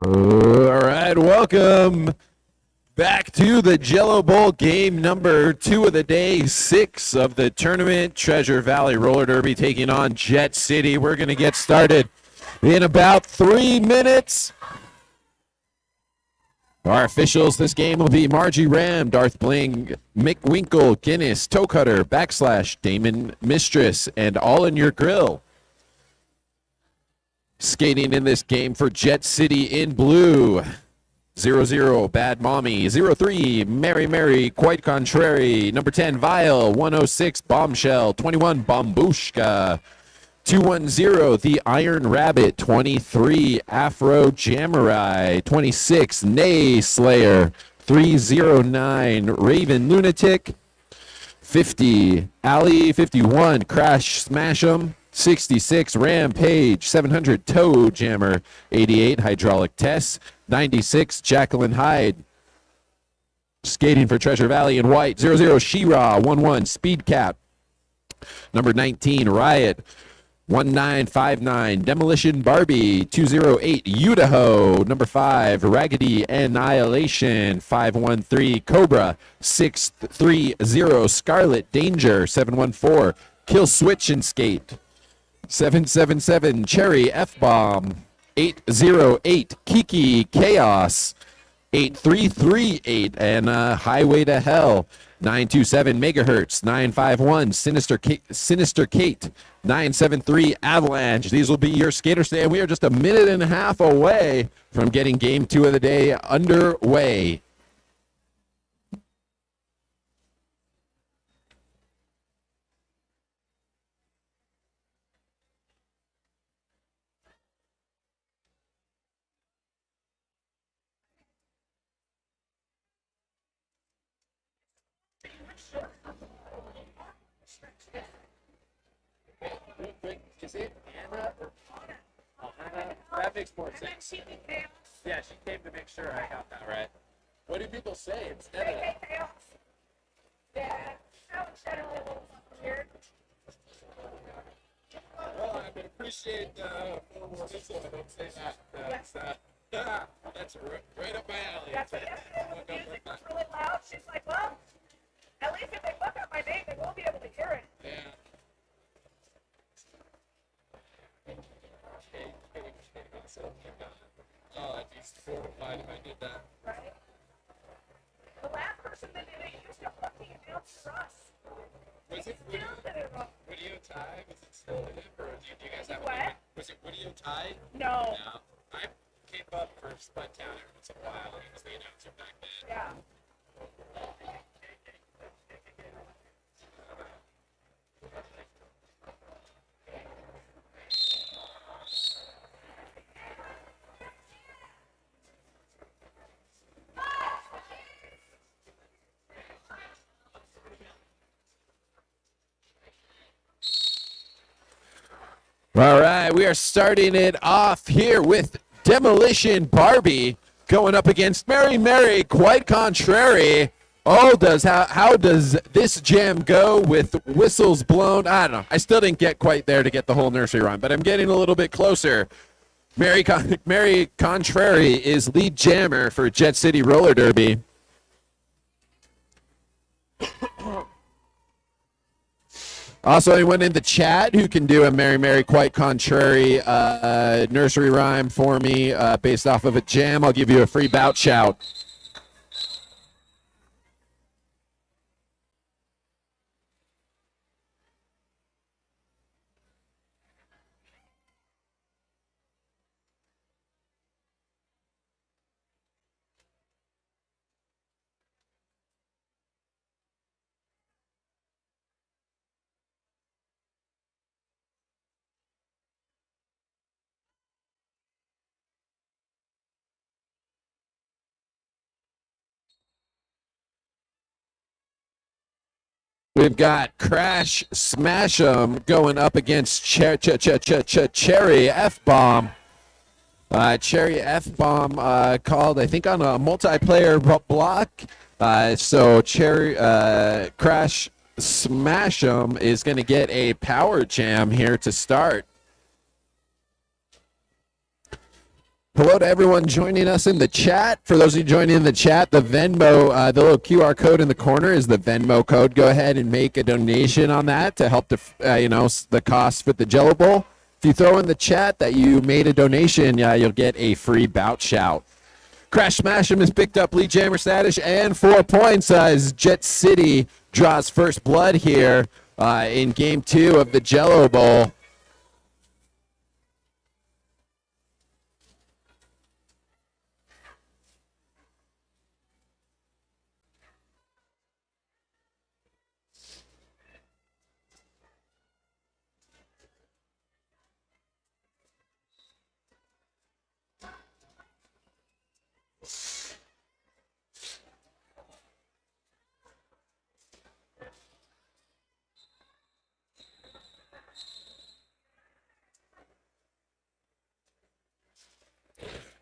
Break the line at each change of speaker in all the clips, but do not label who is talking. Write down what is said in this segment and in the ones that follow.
All right, welcome back to the Jello Bowl, game number 2 of the day, 6 of the tournament. Treasure Valley Roller Derby taking on Jet City. We're going to get started in about 3 minutes. Our officials this game will be Margie Ram, Darth Bling, Mick Winkle, Guinness, Toe Cutter, Backslash, Damon Mistress, and All in Your Grill. Skating in this game for Jet City in blue. 0-0, Bad Mommy. 0-3, Mary Mary, Quite Contrary. Number 10, Vile. 106, Bombshell. 21, Bombushka. 210, The Iron Rabbit. 23, Afro Jamurai. 26, Nay Slayer. 309, Raven Lunatic. 50, Alley. 51, Crash Smash'em. 66, Rampage. 700, Toe Jammer. 88, Hydraulic Tess. 96, Jacqueline Hyde. Skating for Treasure Valley in white. 0-0, She-Ra. 1-1, Speed Cap. Number 19, Riot. 1959, Demolition Barbie. 208, Idaho. Number 5, Raggedy Annihilation. 513, Cobra. 630, Scarlet Danger. 714, Kill Switch and Skate. 777, Cherry F-Bomb. 808, Kiki Chaos. 8338, and Highway to Hell. 927 megahertz. 951 Sinister Kate. 973 Avalanche. These will be your skater stand. We are just a minute and a half away from getting game 2 of the day underway. Is it Anna or Anna? That makes more sense. Yeah, she came to make sure I got that right. What do people say instead of?
Yeah, I would generally a little weird.
Well, I would appreciate so I don't say that. That's right up my alley.
That's what the music was really loud. She's like, well, at least if they look up my name, they will be able to hear it.
Yeah. Oh, I'd be mortified if I did that.
Right? The last person that did it used to fucking announce for us.
Was it Video Tie? Was it still in it? Or do you guys have
what?
Was it Video Tie?
No.
No. I came up for Spud Town every once in a while. He was the announcer back then.
Yeah.
All right, we are starting it off here with Demolition Barbie going up against Mary Mary, Quite Contrary. Oh, how does this jam go with whistles blown? I don't know. I still didn't get quite there to get the whole nursery rhyme, but I'm getting a little bit closer. Mary Contrary is lead jammer for Jet City Roller Derby. Also, anyone in the chat who can do a Mary Mary Quite Contrary nursery rhyme for me based off of a jam, I'll give you a free bout shout. We've got Crash Smash'em going up against Cherry F-Bomb. Cherry F-Bomb called, I think, on a multiplayer block. So Crash Smash'em is going to get a power jam here to start. Hello to everyone joining us in the chat. For those of you joining in the chat, the Venmo, the little QR code in the corner is the Venmo code. Go ahead and make a donation on that to help the cost with the Jello Bowl. If you throw in the chat that you made a donation, you'll get a free bout shout. Crash Smash him has picked up lead jammer status and 4 points as Jet City draws first blood here in game 2 of the Jello Bowl.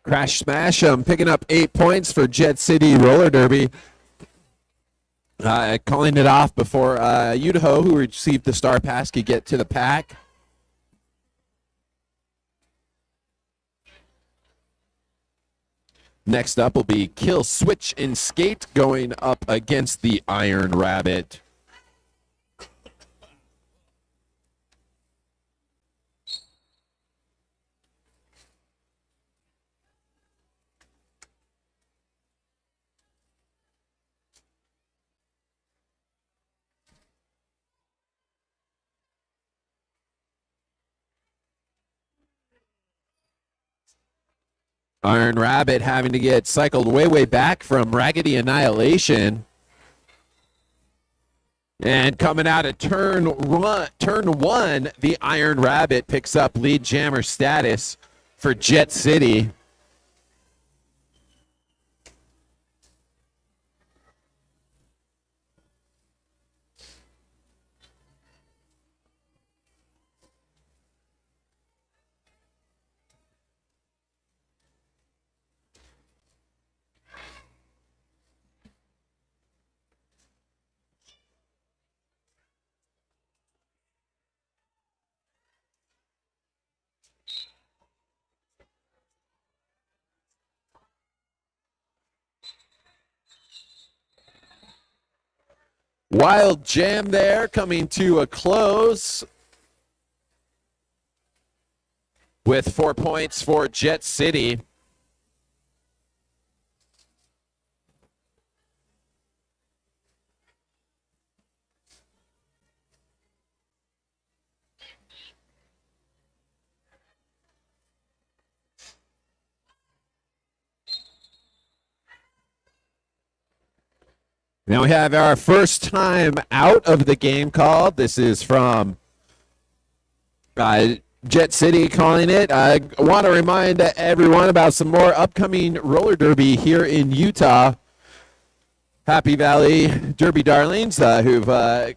Crash Smash him picking up 8 points for Jet City Roller Derby. Calling it off before Udaho, who received the star pass, could get to the pack. Next up will be Kill Switch and Skate going up against the Iron Rabbit. Iron Rabbit having to get cycled way back from Raggedy Annihilation. And coming out of turn one, the Iron Rabbit picks up lead jammer status for Jet City. Wild Jam there coming to a close with 4 points for Jet City. Now we have our first time out of the game called. This is from Jet City calling it. I want to remind everyone about some more upcoming roller derby here in Utah. Happy Valley Derby Darlings, who've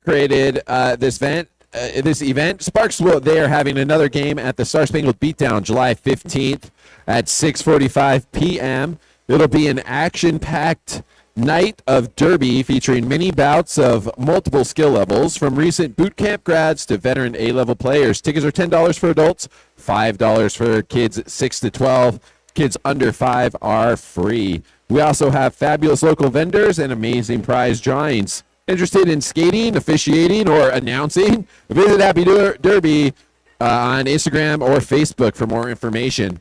created this event. Sparks they are having another game at the Star Spangled Beatdown July 15th at 6:45 p.m. It'll be an action-packed night of derby featuring many bouts of multiple skill levels from recent boot camp grads to veteran A-level players. Tickets are $10 for adults, $5 for kids 6 to 12. Kids under 5 are free. We also have fabulous local vendors and amazing prize drawings. Interested in skating, officiating, or announcing? Visit Happy Derby on Instagram or Facebook for more information.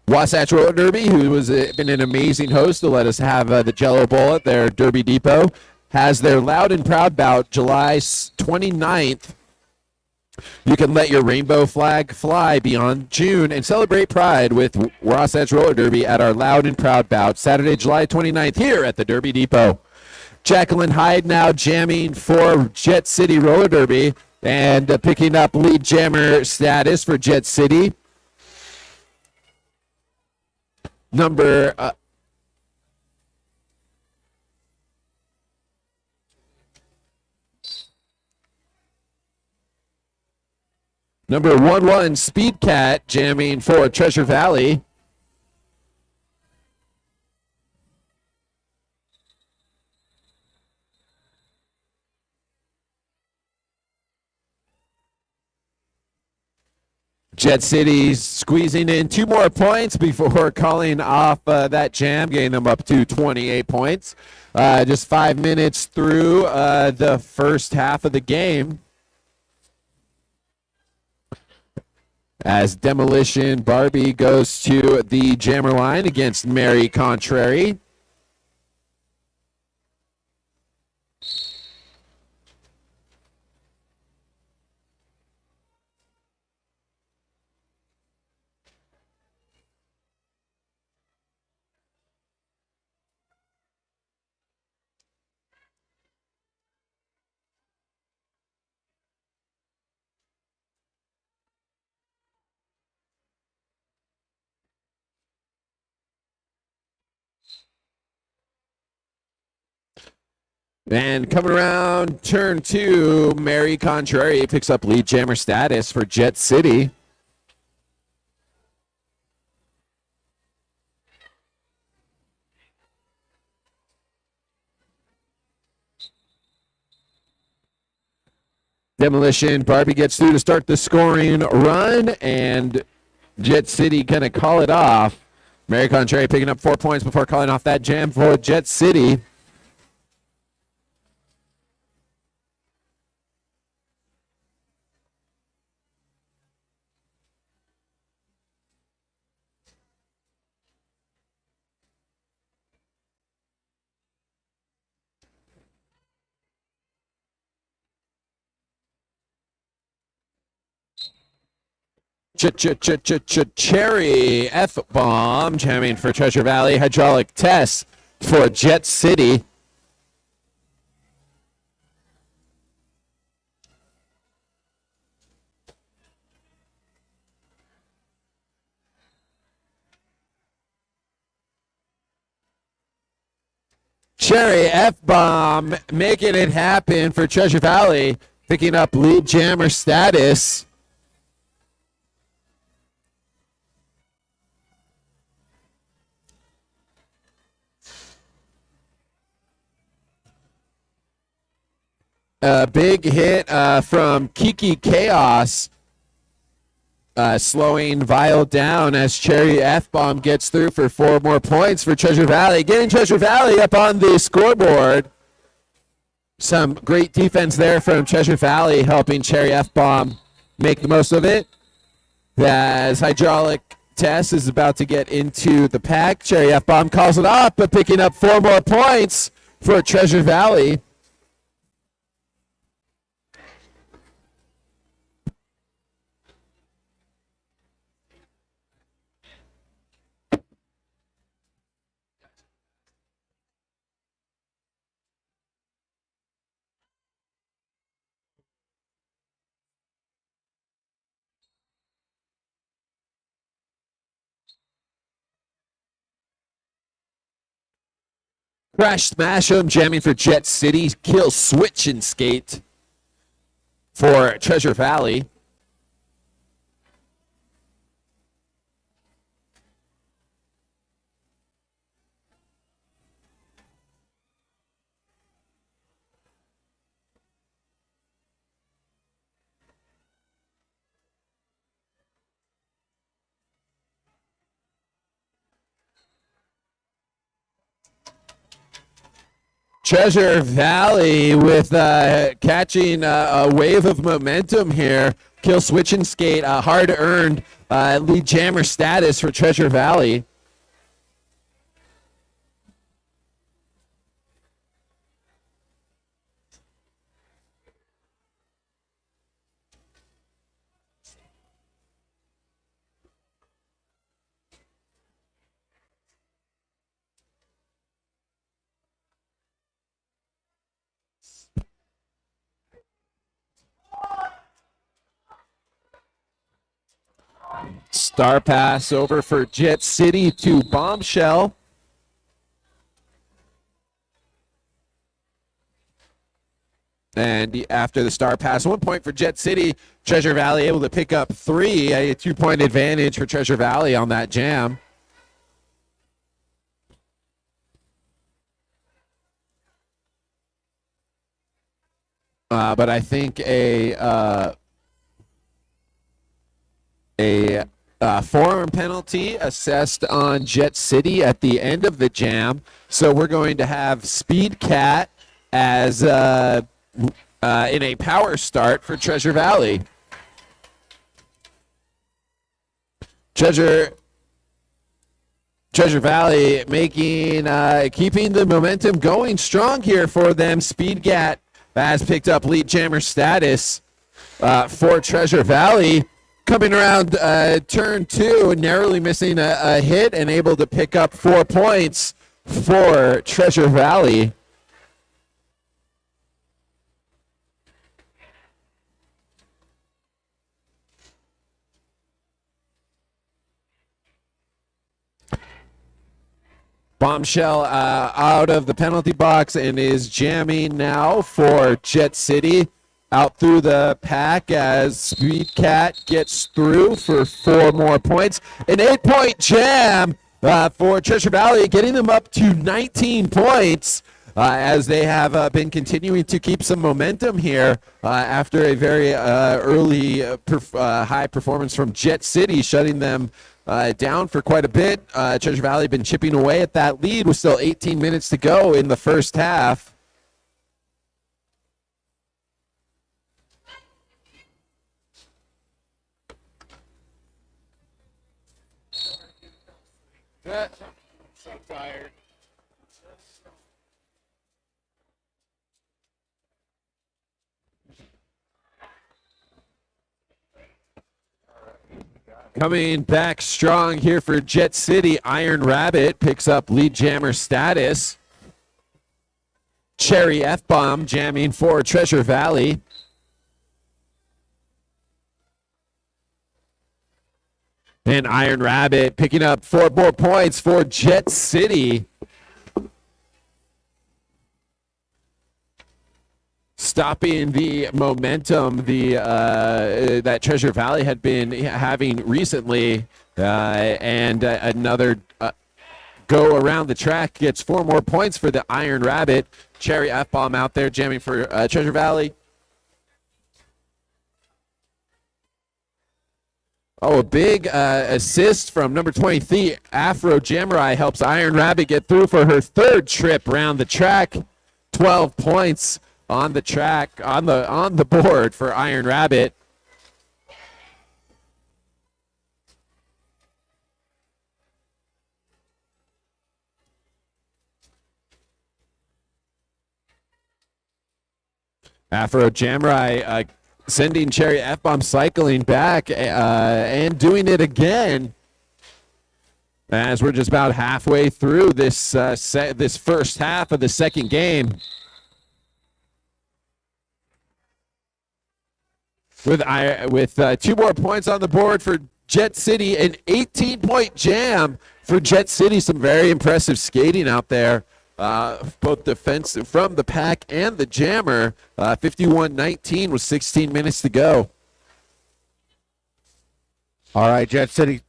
Wasatch Roller Derby, who has been an amazing host to let us have the Jello Bowl at their Derby Depot, has their Loud and Proud bout July 29th. You can let your rainbow flag fly beyond June and celebrate Pride with Wasatch Roller Derby at our Loud and Proud bout Saturday, July 29th here at the Derby Depot. Jacqueline Hyde now jamming for Jet City Roller Derby and picking up lead jammer status for Jet City. Number Number 11, Speed Cat jamming for Treasure Valley. Jet City squeezing in 2 more points before calling off that jam, getting them up to 28 points. Just 5 minutes through the first half of the game. As Demolition Barbie goes to the jammer line against Mary Contrary. And coming around turn 2, Mary Contrary picks up lead jammer status for Jet City. Demolition Barbie gets through to start the scoring run, and Jet City gonna call it off. Mary Contrary picking up 4 points before calling off that jam for Jet City. Cherry F-bomb jamming for Treasure Valley. Hydraulic test for Jet City. Cherry F-bomb making it happen for Treasure Valley, picking up lead jammer status. A big hit from Kiki Chaos, slowing Vile down as Cherry F-bomb gets through for 4 more points for Treasure Valley, getting Treasure Valley up on the scoreboard. Some great defense there from Treasure Valley, helping Cherry F-bomb make the most of it. As Hydraulic Test is about to get into the pack, Cherry F-bomb calls it off, but picking up 4 more points for Treasure Valley. Crash Smash 'em, jamming for Jet City. Kill Switch and Skate for Treasure Valley. Treasure Valley with catching a wave of momentum here. Kill Switch and Skate, hard-earned lead jammer status for Treasure Valley. Star pass over for Jet City to Bombshell. And after the star pass, 1 point for Jet City. Treasure Valley able to pick up 3, a 2-point advantage for Treasure Valley on that jam. But I think a forearm penalty assessed on Jet City at the end of the jam. So we're going to have Speed Cat as in a power start for Treasure Valley. Treasure Valley keeping the momentum going strong here for them. Speed Cat has picked up lead jammer status for Treasure Valley. Coming around turn 2, narrowly missing a hit and able to pick up 4 points for Treasure Valley. Bombshell out of the penalty box and is jamming now for Jet City. Out through the pack as Speed Cat gets through for 4 more points. An 8-point jam for Treasure Valley, getting them up to 19 points as they have been continuing to keep some momentum here after a very early high performance from Jet City, shutting them down for quite a bit. Treasure Valley been chipping away at that lead with still 18 minutes to go in the first half. So tired. Coming back strong here for Jet City, Iron Rabbit picks up lead jammer status. Cherry F-Bomb jamming for Treasure Valley. And Iron Rabbit picking up 4 more points for Jet City. Stopping the momentum that Treasure Valley had been having recently. And another go around the track gets 4 more points for the Iron Rabbit. Cherry F-Bomb out there jamming for Treasure Valley. Oh, a big assist from number 23, Afro Jamurai, helps Iron Rabbit get through for her 3rd trip around the track. 12 points on the track, on the board for Iron Rabbit. Afro Jamurai sending Cherry F-Bomb cycling back and doing it again as we're just about halfway through this this first half of the second game. With 2 more points on the board for Jet City, an 18-point jam for Jet City. Some very impressive skating out there. Both defensive from the pack and the jammer. 51-19 with 16 minutes to go.
All right, Jet City.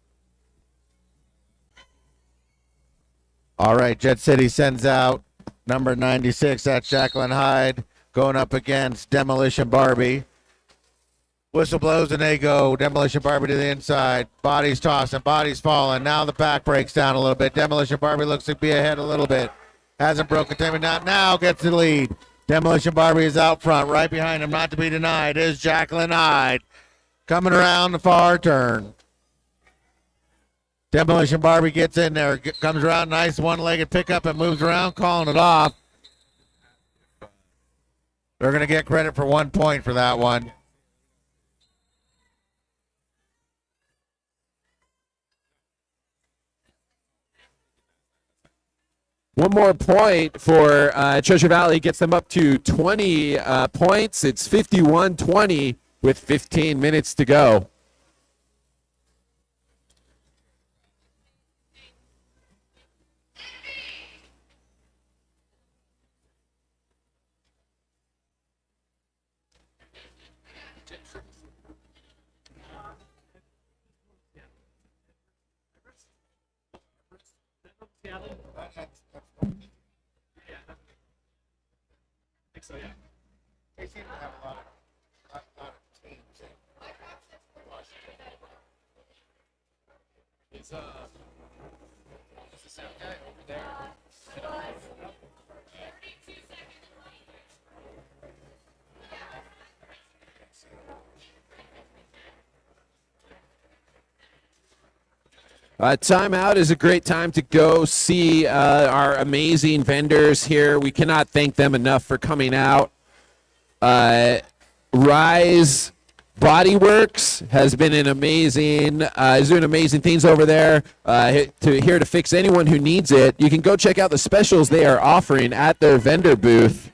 All right, Jet City sends out number 96. That's Jacqueline Hyde going up against Demolition Barbie. Whistle blows and they go. Demolition Barbie to the inside. Bodies tossing, bodies falling. Now the back breaks down a little bit. Demolition Barbie looks to be ahead a little bit. Hasn't broken time. Now gets the lead. Demolition Barbie is out front. Right behind him, not to be denied, is Jacqueline Hyde. Coming around the far turn. Demolition Barbie gets in there. Comes around, nice one-legged pickup and moves around, calling it off. They're going to get credit for 1 point for that one.
One more point for Treasure Valley gets them up to 20 points. It's 51-20 with 15 minutes to go.
So, yeah. They seem to have a lot of teams.
Timeout is a great time to go see our amazing vendors here. We cannot thank them enough for coming out. Rise Bodyworks has been an amazing, is doing amazing things over there. Here to fix anyone who needs it. You can go check out the specials they are offering at their vendor booth.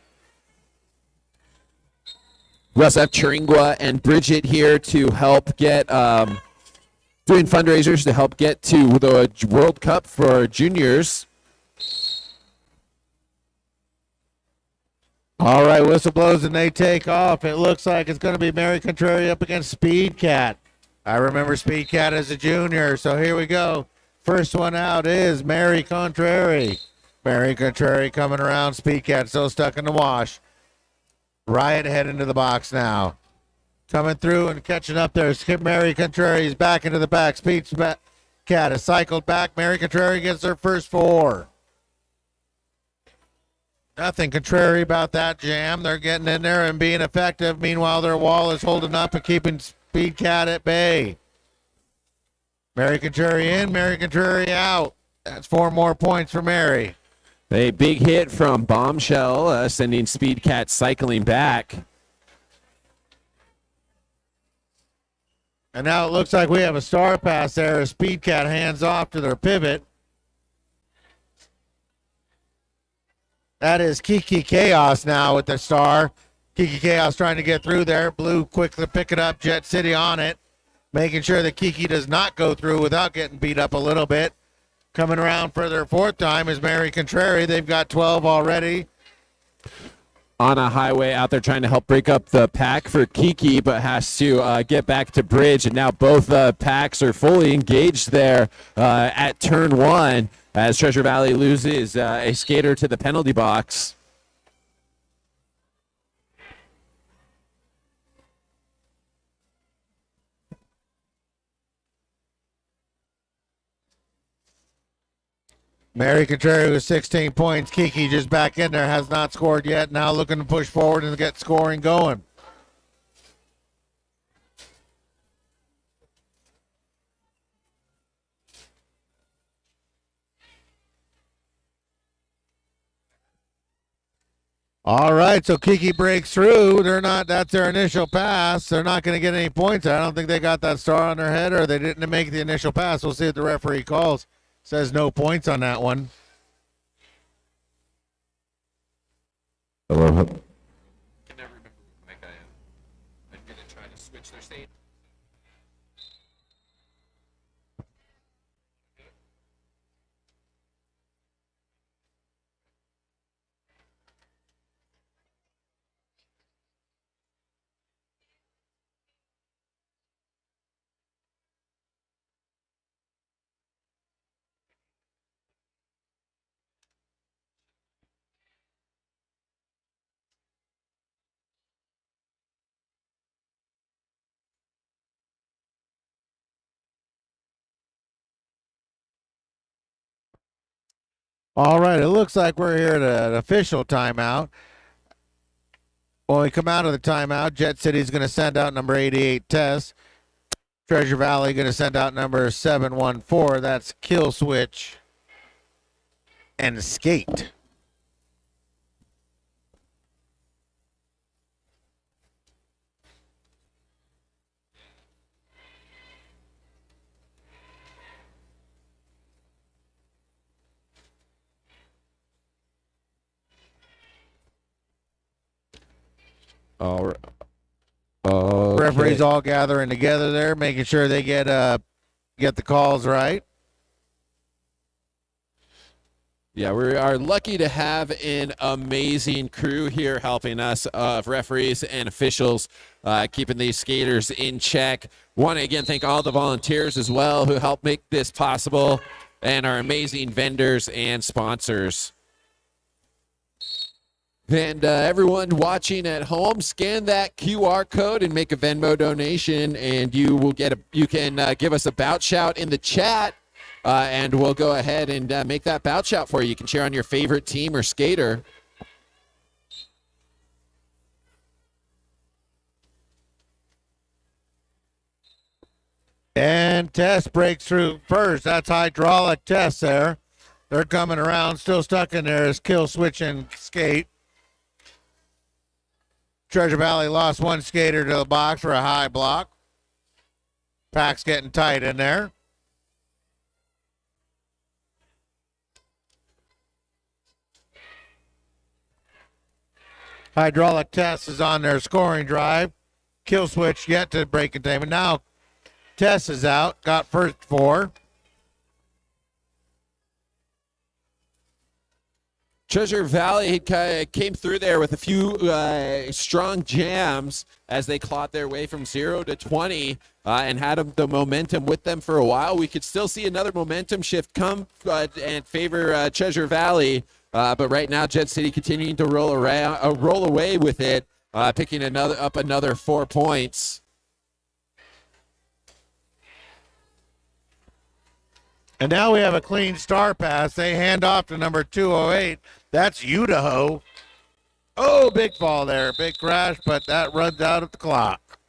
We also have Chiringua and Bridget here to help get doing fundraisers to help get to the World Cup for juniors.
All right, whistle blows and they take off. It looks like it's going to be Mary Contrary up against Speed Cat. I remember Speed Cat as a junior, so here we go. First one out is Mary Contrary. Mary Contrary coming around. Speed Cat still stuck in the wash. Riot head into the box now. Coming through and catching up there. Mary Contrary is back into the back. Speed Cat has cycled back. Mary Contrary gets her first 4. Nothing contrary about that jam. They're getting in there and being effective. Meanwhile, their wall is holding up and keeping Speed Cat at bay. Mary Contrary in, Mary Contrary out. That's 4 more points for Mary.
A big hit from Bombshell, sending Speed Cat cycling back.
And now it looks like we have a star pass there as Speed Cat hands off to their pivot. That is Kiki Chaos now with the star. Kiki Chaos trying to get through there. Blue quick to pick it up. Jet City on it. Making sure that Kiki does not go through without getting beat up a little bit. Coming around for their 4th time is Mary Contrary. They've got 12 already.
On a highway out there trying to help break up the pack for Kiki, but has to get back to bridge. And now both packs are fully engaged there at turn 1 as Treasure Valley loses a skater to the penalty box.
Mary Contrary with 16 points. Kiki just back in there, has not scored yet. Now looking to push forward and get scoring going. All right, so Kiki breaks through. That's their initial pass. They're not going to get any points. I don't think they got that star on their head or they didn't make the initial pass. We'll see if the referee calls. Says no points on that one.
Hello. I can never remember what I am. I'm going to try to switch their state.
All right, it looks like we're here at an official timeout. When we come out of the timeout, Jet City's going to send out number 88, Tess. Treasure Valley going to send out number 714. That's Kill Switch and Skate.
All right. Okay.
Referees all gathering together there, making sure they get the calls right.
Yeah, we are lucky to have an amazing crew here helping us of referees and officials keeping these skaters in check. Want to again thank all the volunteers as well who help make this possible and our amazing vendors and sponsors. And everyone watching at home, scan that QR code and make a Venmo donation, and you will get you can give us a bout shout in the chat and we'll go ahead and make that bout shout for you. You can cheer on your favorite team or skater.
And Tess breaks through first. That's hydraulic Tess there. They're coming around, still stuck in there as kill switch and skate. Treasure Valley lost one skater to the box for a high block. Pack's getting tight in there. Hydraulic Tess is on their scoring drive. Kill switch yet to break containment. Now Tess is out, got first four.
Treasure Valley came through there with a few strong jams as they clawed their way from 0 to 20 and had the momentum with them for a while. We could still see another momentum shift come and favor Treasure Valley, but right now Jet City continuing to roll away with it, picking another 4 points.
And now we have a clean star pass. They hand off to number 208. That's Idaho. Oh, big fall there. Big crash, but that runs out of the clock.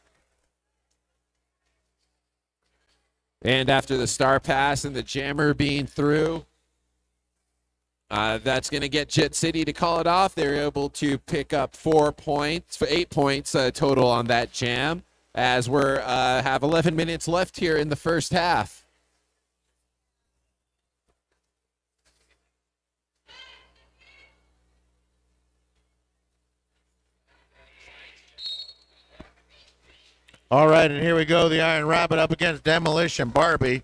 And after the star pass and the jammer being through, that's going to get Jet City to call it off. They're able to pick up 8 points total on that jam as we're have 11 minutes left here in the first half.
All right, and here we go. The Iron Rabbit up against Demolition Barbie.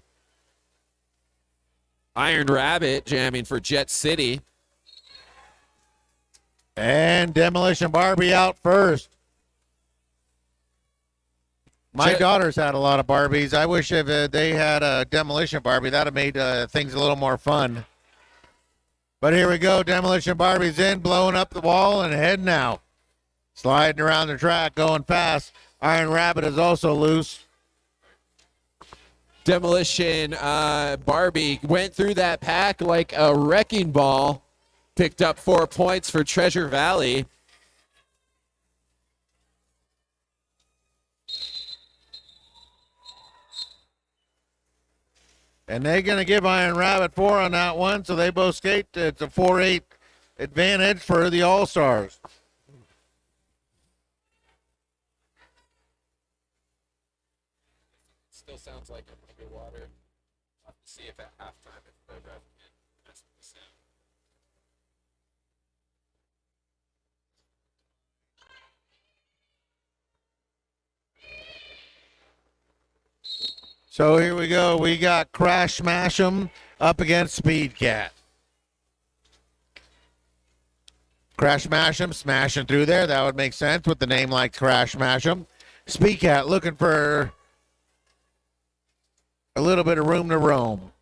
Iron Rabbit jamming for Jet City.
And Demolition Barbie out first. My daughters had a lot of Barbies. I wish if they had a Demolition Barbie, that would have made things a little more fun. But here we go. Demolition Barbie's in, blowing up the wall and heading out. Sliding around the track, going fast. Iron Rabbit is also loose.
Demolition Barbie went through that pack like a wrecking ball. Picked up 4 points for Treasure Valley.
And they're going to give Iron Rabbit 4 on that one, so they both skate. It's a 4-8 advantage for the All-Stars.
Still sounds like I'm underwater. I'll have to see if at halftime if the ref can mess with the sound.
So here we go. We got Crash Smash 'em up against Speed Cat. Crash Smash 'em smashing through there. That would make sense with the name like Crash Smash 'em. Speed Cat looking for a little bit of room to roam.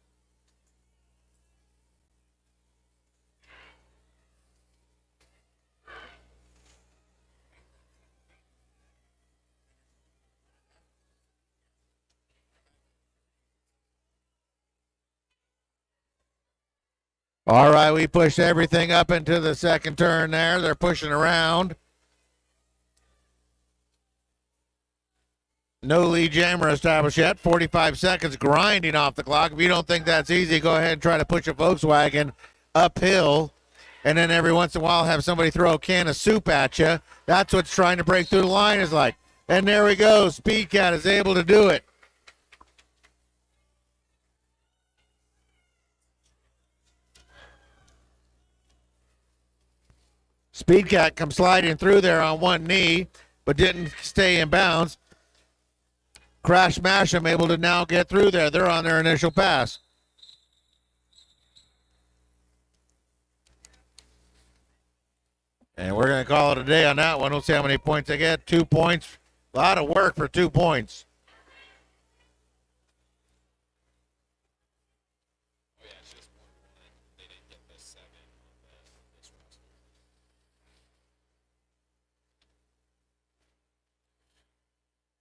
All right, we pushed everything up into the second turn there. They're pushing around. No lead jammer established yet. 45 seconds grinding off the clock. If you don't think that's easy, go ahead and try to push a Volkswagen uphill. And then every once in a while have somebody throw a can of soup at you. That's what's trying to break through the line is like. And there we go. Speed Cat is able to do it. Speed Cat comes sliding through there on one knee, but didn't stay in bounds. Crash Smash 'em able to now get through there. They're on their initial pass. And we're going to call it a day on that one. We'll see how many points they get. 2 points. A lot of work for 2 points.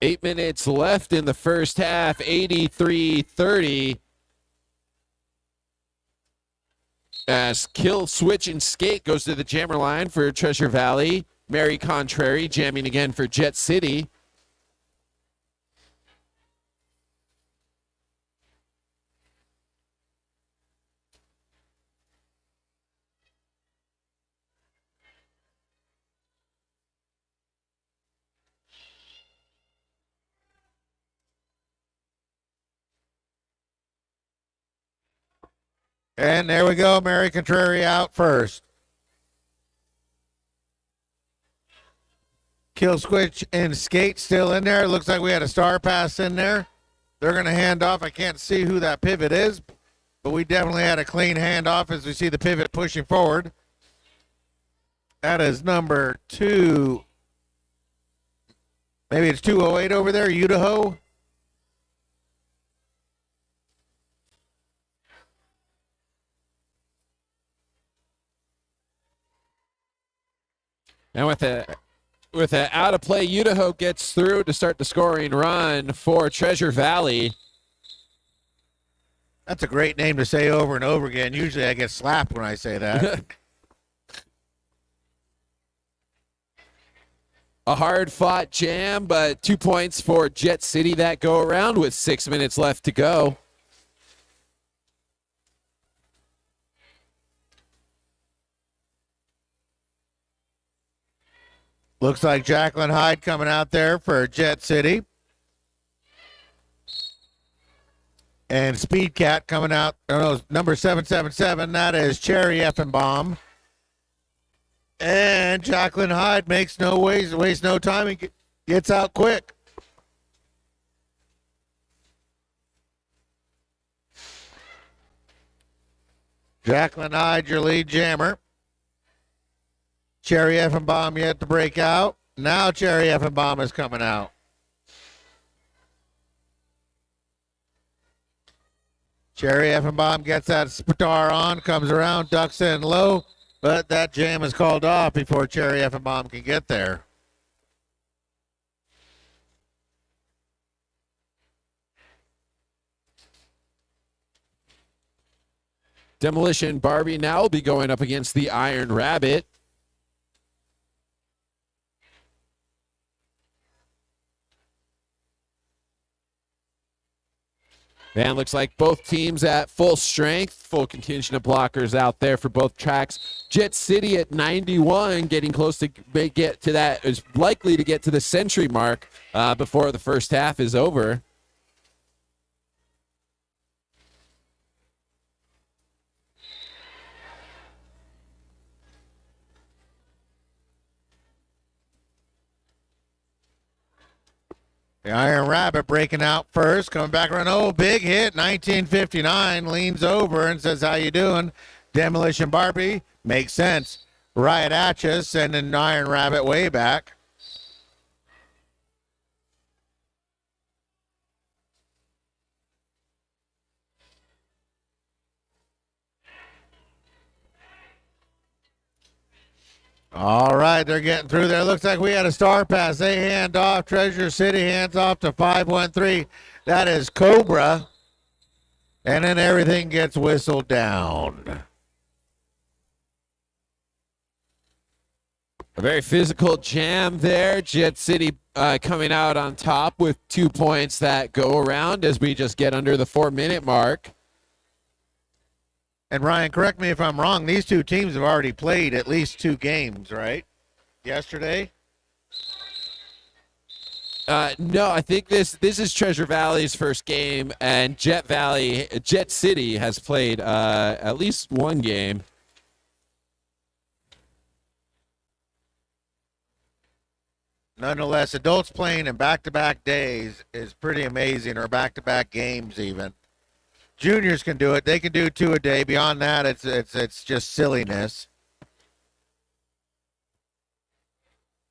8 minutes left in the first half, 83-30. As Kill, Switch, and Skate goes to the jammer line for Treasure Valley. Mary Contrary jamming again for Jet City.
And there we go. Mary Contrary out first. Kill Switch and Skate still in there. Looks like we had a star pass in there. They're going to hand off. I can't see who that pivot is, but we definitely had a clean handoff as we see the pivot pushing forward. That is number 2. Maybe it's 208 over there, Idaho.
And with a out of play, Idaho gets through to start the scoring run for Treasure Valley.
That's a great name to say over and over again. Usually I get slapped when I say that.
A hard-fought jam, but 2 points for Jet City that go around with 6 minutes left to go.
Looks like Jacqueline Hyde coming out there for Jet City. And Speed Cat coming out, number 777. That is Cherry Effenbaum. And Jacqueline Hyde makes no waste no time and gets out quick. Jacqueline Hyde, your lead jammer. Cherry Effenbaum yet to break out. Now Cherry Effenbaum is coming out. Cherry Effenbaum gets that star on, comes around, ducks in low, but that jam is called off before Cherry Effenbaum can get there.
Demolition Barbie now will be going up against the Iron Rabbit. And looks like both teams at full strength, full contingent of blockers out there for both tracks. Jet City at 91, getting close to get to that, is likely to get to the century mark before the first half is over.
The Iron Rabbit breaking out first, coming back around. Oh, big hit, 1959, leans over and says, how you doing? Demolition Barbie, makes sense. Right at you, sending Iron Rabbit way back. All right, they're getting through there. Looks like we had a star pass. They hand off. Treasure City hands off to 513. That is Cobra. And then everything gets whistled down.
A very physical jam there. Jet City coming out on top with 2 points that go around as we just get under the 4-minute mark.
And Ryan, correct me if I'm wrong. These two teams have already played at least 2 games, right? Yesterday?
No, I think this is Treasure Valley's first game, and Jet City has played at least 1 game.
Nonetheless, adults playing in back-to-back days is pretty amazing, or back-to-back games even. Juniors can do it. They can do 2 a day. Beyond that, it's just silliness.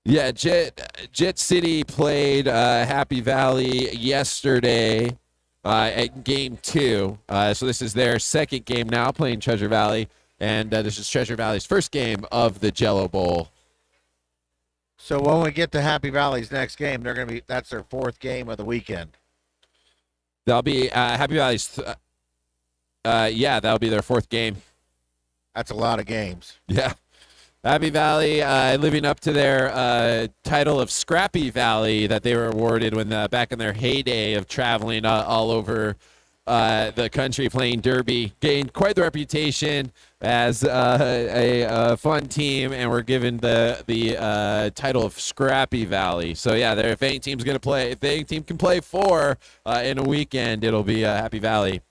Yeah, Jet City played Happy Valley yesterday at game 2. So this is their second game now, playing Treasure Valley, and this is Treasure Valley's first game of the Jello Bowl.
So when we get to Happy Valley's next game, that's their 4th game of the weekend.
That'll be Happy Valley's. That'll be their 4th game.
That's a lot of games.
Yeah. Happy Valley living up to their title of Scrappy Valley that they were awarded when back in their heyday of traveling all over the country playing derby. Gained quite the reputation as a fun team, and were given the title of Scrappy Valley. So yeah, if any team's gonna play, if any team can play four in a weekend, it'll be Happy Valley.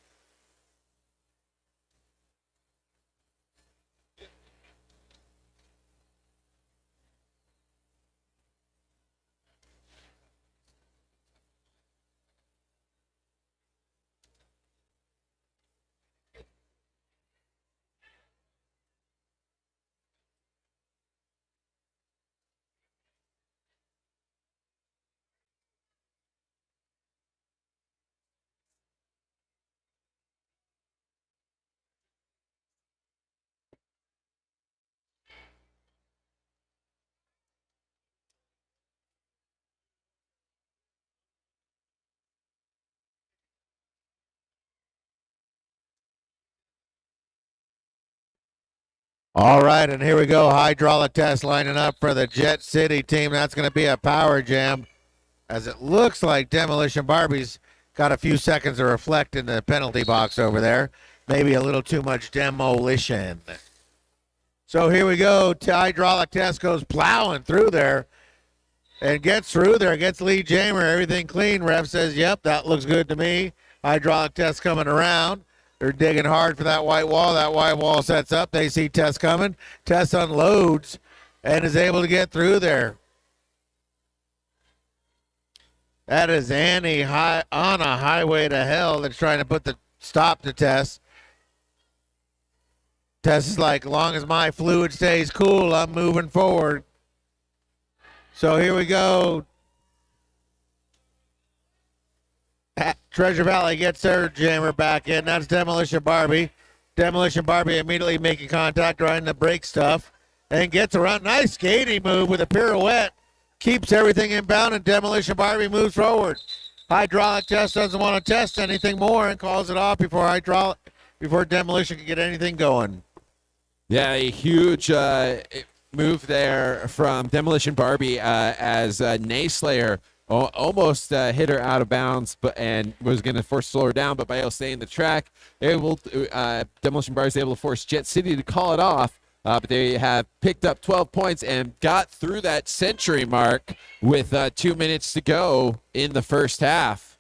All right, and here we go. Hydraulic test lining up for the Jet City team. That's going to be a power jam, as it looks like Demolition Barbie's got a few seconds to reflect in the penalty box over there. Maybe a little too much demolition. So here we go. Hydraulic test goes plowing through there and gets through there. Gets lead jammer. Everything clean. Ref says, yep, that looks good to me. Hydraulic test coming around. They're digging hard for that white wall. That white wall sets up. They see Tess coming. Tess unloads and is able to get through there. That is Annie on a highway to hell that's trying to put the stop to Tess. Tess is like, as long as my fluid stays cool, I'm moving forward. So here we go. Treasure Valley gets their jammer back in. That's Demolition Barbie. Demolition Barbie immediately making contact, trying to break stuff, and gets around. Nice skating move with a pirouette. Keeps everything inbound, and Demolition Barbie moves forward. Hydraulic test doesn't want to test anything more and calls it off before Demolition can get anything going.
Yeah, a huge move there from Demolition Barbie as Nayslayer almost hit her out of bounds, and was going to force slow her down, but by staying the track, Demolition Barbie is able to force Jet City to call it off. But they have picked up 12 points and got through that century mark with 2 minutes to go in the first half.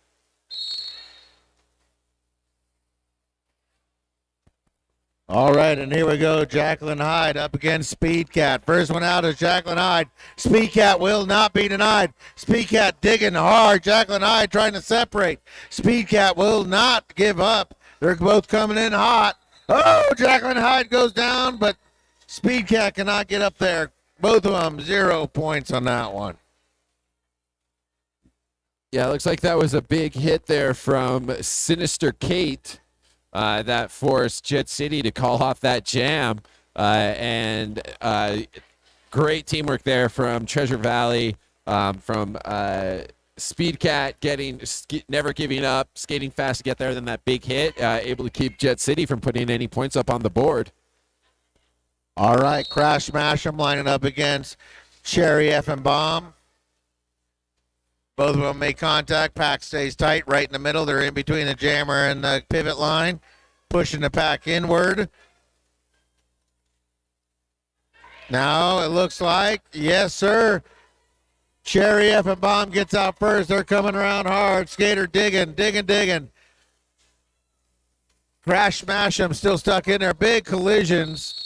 All right, and here we go. Jacqueline Hyde up against Speed Cat. First one out is Jacqueline Hyde. Speed Cat will not be denied. Speed Cat digging hard. Jacqueline Hyde trying to separate. Speed Cat will not give up. They're both coming in hot. Oh, Jacqueline Hyde goes down, but Speed Cat cannot get up there. Both of them 0 points on that one.
Yeah, it looks like that was a big hit there from Sinister Kate. That forced Jet City to call off that jam. And great teamwork there from Treasure Valley, from Speed Cat never giving up, skating fast to get there, then that big hit, able to keep Jet City from putting any points up on the board.
All right, Crash Smash them lining up against Cherry F and Bomb. Both of them make contact. Pack stays tight right in the middle. They're in between the jammer and the pivot line, pushing the pack inward. Now it looks like, yes, sir. Cherry F and Bomb gets out first. They're coming around hard. Skater digging. Crash Smash them still stuck in there. Big collisions.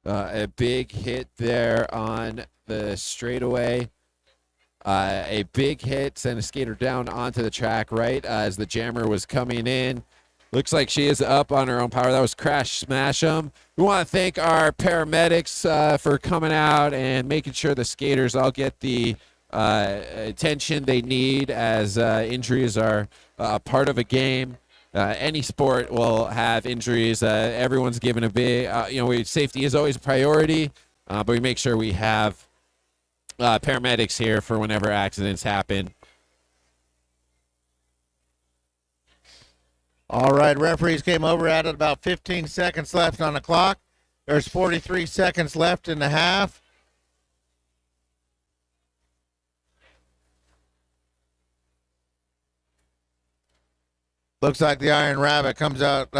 A big hit there on the straightaway. A big hit sent a skater down onto the track right as the jammer was coming in. Looks like she is up on her own power. That was Crash Smash 'em. We want to thank our paramedics for coming out and making sure the skaters all get the attention they need, as injuries are a part of a game. Any sport will have injuries. Everyone's given a big, safety is always a priority, but we make sure we have paramedics here for whenever accidents happen.
All right, referees came over, added about 15 seconds left on the clock. There's 43 seconds left in the half. Looks like the Iron Rabbit comes out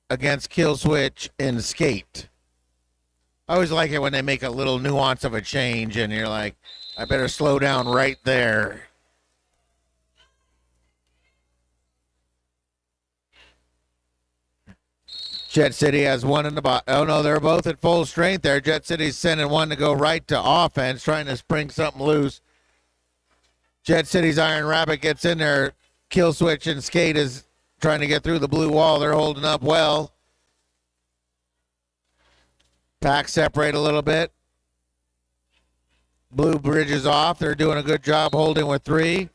against Kill Switch in skate. I always like it when they make a little nuance of a change and you're like, I better slow down right there. Jet City has one in the bottom. Oh, no, they're both at full strength there. Jet City's sending one to go right to offense, trying to spring something loose. Jet City's Iron Rabbit gets in there. Kill Switch and Skate is trying to get through the blue wall. They're holding up well. Packs separate a little bit. Blue bridges off. They're doing a good job holding with 3.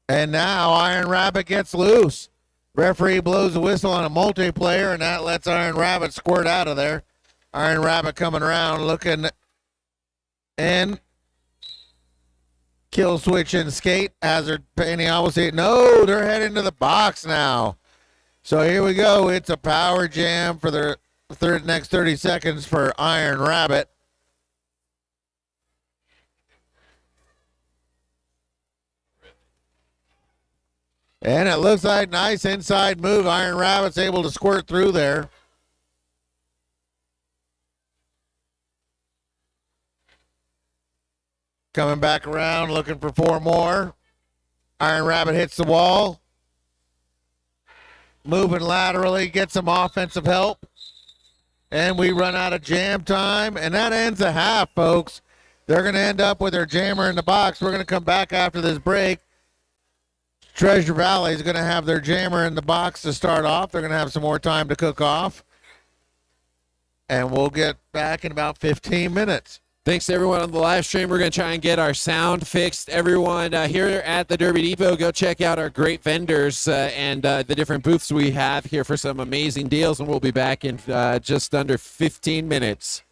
And now Iron Rabbit gets loose. Referee blows a whistle on a multiplayer, and that lets Iron Rabbit squirt out of there. Iron Rabbit coming around, looking in. Kill Switch and Skate. Hazard Penny opposite. No, they're heading to the box now. So here we go. It's a power jam for the next 30 seconds for Iron Rabbit. And it looks like nice inside move. Iron Rabbit's able to squirt through there. Coming back around, looking for 4 more. Iron Rabbit hits the wall. Moving laterally, gets some offensive help. And we run out of jam time. And that ends the half, folks. They're going to end up with their jammer in the box. We're going to come back after this break. Treasure Valley is going to have their jammer in the box to start off. They're going to have some more time to cook off. And we'll get back in about 15 minutes.
Thanks to everyone on the live stream. We're going to try and get our sound fixed. Everyone here at the Derby Depot, go check out our great vendors and the different booths we have here for some amazing deals. And we'll be back in just under 15 minutes.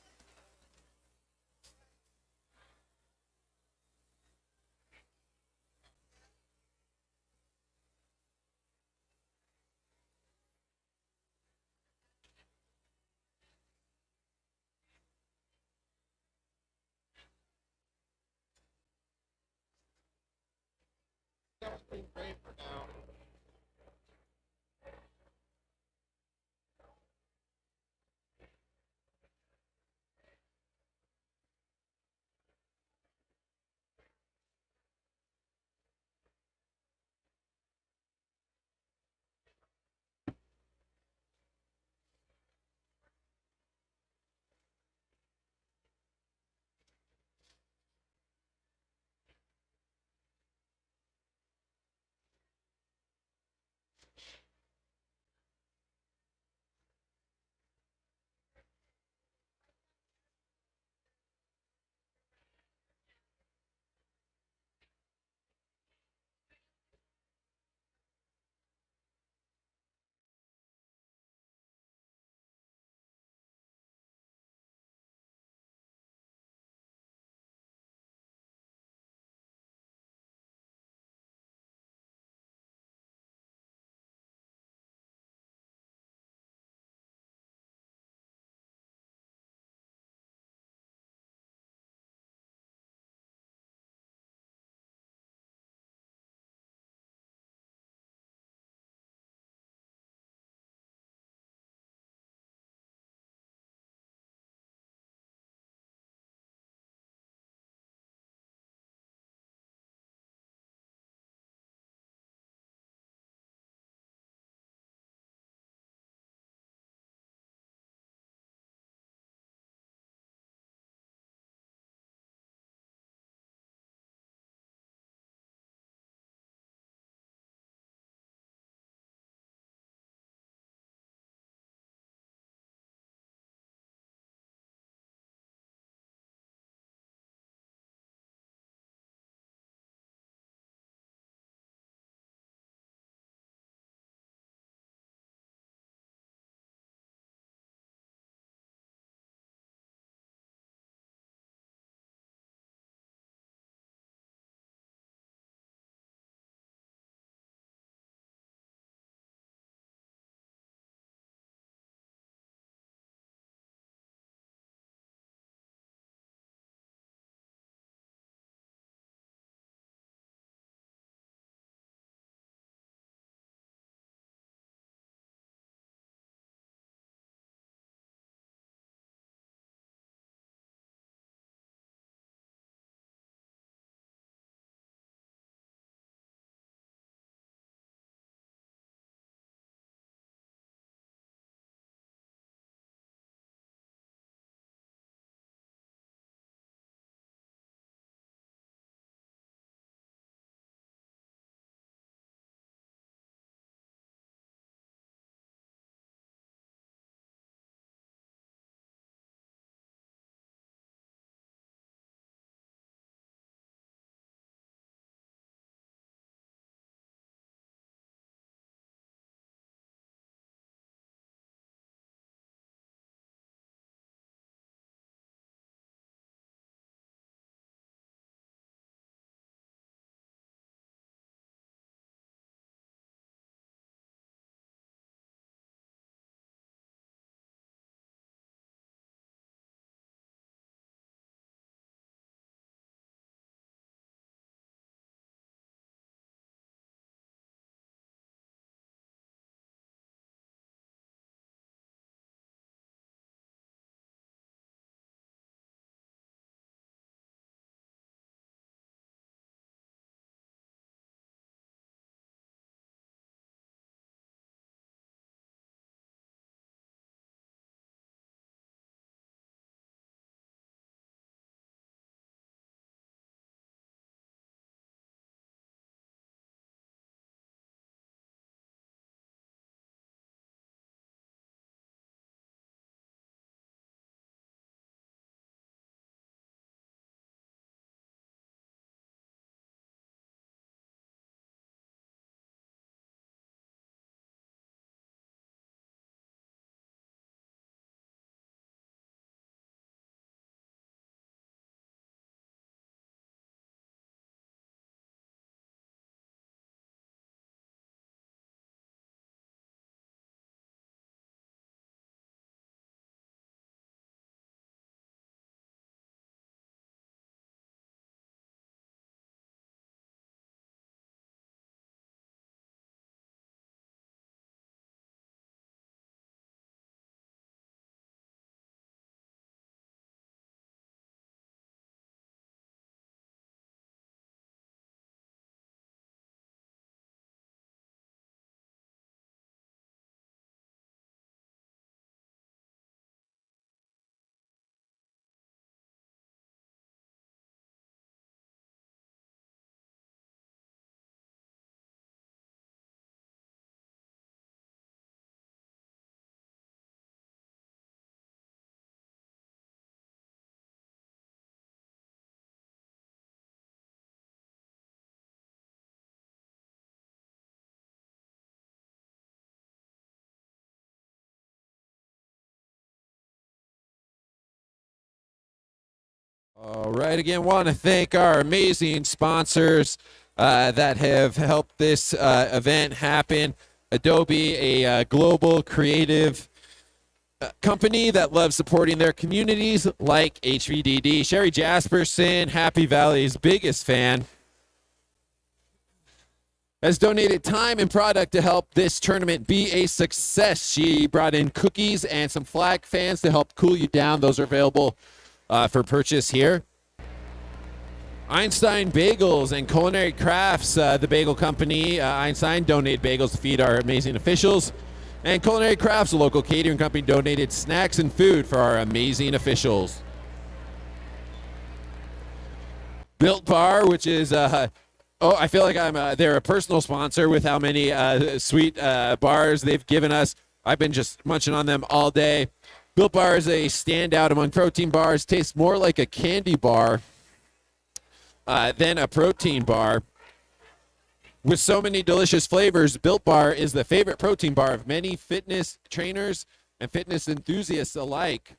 All right, again, want to thank our amazing sponsors that have helped this event happen. Adobe, a global creative company that loves supporting their communities like HVDD. Sherry Jasperson, Happy Valley's biggest fan, has donated time and product to help this tournament be a success. She brought in cookies and some flag fans to help cool you down. Those are available for purchase here. Einstein Bagels and Culinary Crafts, the bagel company, Einstein, donated bagels to feed our amazing officials. And Culinary Crafts, a local catering company, donated snacks and food for our amazing officials. Built Bar, which is, I feel like they're a personal sponsor with how many sweet bars they've given us. I've been just munching on them all day. Built Bar is a standout among protein bars. Tastes more like a candy bar than a protein bar. With so many delicious flavors, Built Bar is the favorite protein bar of many fitness trainers and fitness enthusiasts alike.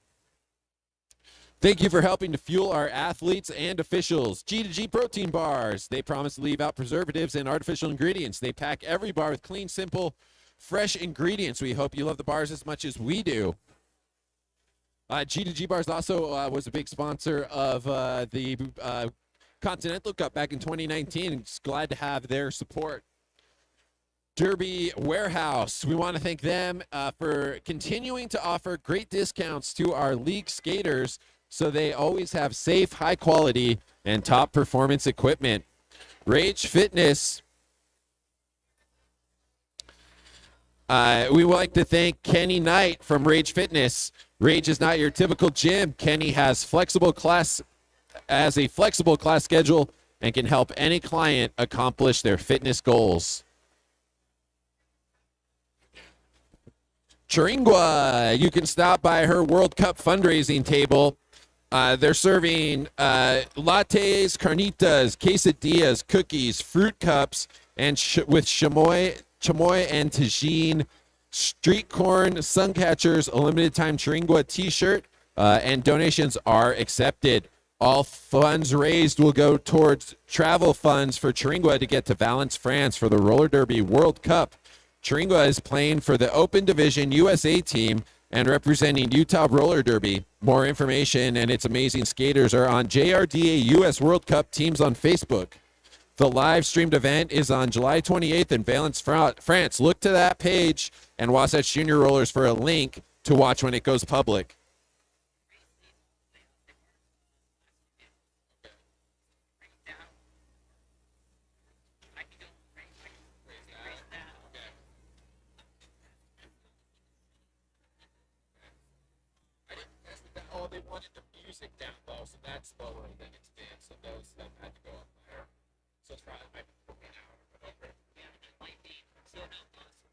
Thank you for helping to fuel our athletes and officials. G2G protein bars. They promise to leave out preservatives and artificial ingredients. They pack every bar with clean, simple, fresh ingredients. We hope you love the bars as much as we do. G2G Bars also was a big sponsor of the Continental Cup back in 2019. It's glad to have their support. Derby Warehouse. We want to thank them for continuing to offer great discounts to our league skaters so they always have safe, high quality, and top performance equipment. Rage Fitness. We would like to thank Kenny Knight from Rage Fitness. Rage is not your typical gym. Kenny has a flexible class schedule and can help any client accomplish their fitness goals. Chiringua, you can stop by her World Cup fundraising table. They're serving lattes, carnitas, quesadillas, cookies, fruit cups, and with chamoy and tagine, street corn, suncatchers, a limited time Chiringua t-shirt, and donations are accepted. All funds raised will go towards travel funds for Chiringua to get to Valence, France for the Roller Derby World Cup. Chiringua is playing for the Open Division USA team and representing Utah Roller Derby. More information and its amazing skaters are on JRDA US World Cup teams on Facebook. The live streamed event is on July 28th in Valence, France. Look to that page and Wasatch Junior Rollers for a link to watch when it goes public. They wanted the music down low, so that's lower than it's been. So those had to go up higher. So it's probably might be an hour over. Yeah, it might be. So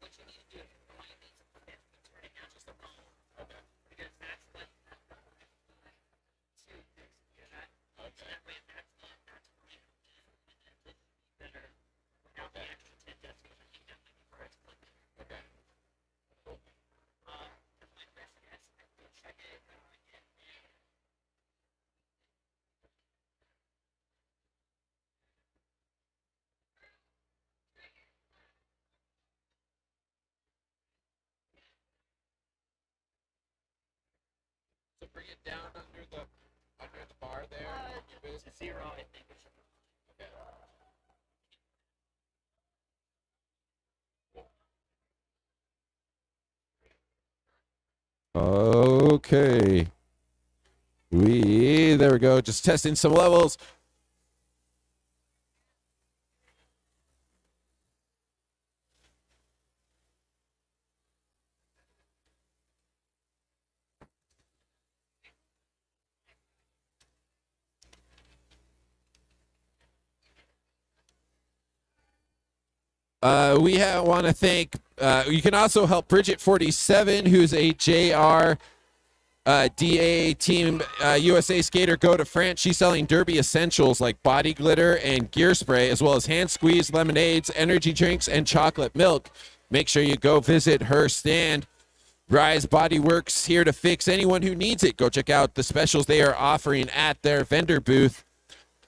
what you need to do is find these turning out just a phone. Okay. Because that's what two things to that. Okay. That way that's better without the extra 10 decibels that you definitely prefer it to click. Okay. Cool. That's my best guess. I will check it again. So bring it down under the bar there. To 0, I think it should be. Okay. There we go. Just testing some levels. We want to thank, you can also help Bridget47, who's a JR DA Team USA skater. Go to France. She's selling derby essentials like body glitter and gear spray, as well as hand squeeze, lemonades, energy drinks, and chocolate milk. Make sure you go visit her stand. Rise Body Works, here to fix anyone who needs it. Go check out the specials they are offering at their vendor booth.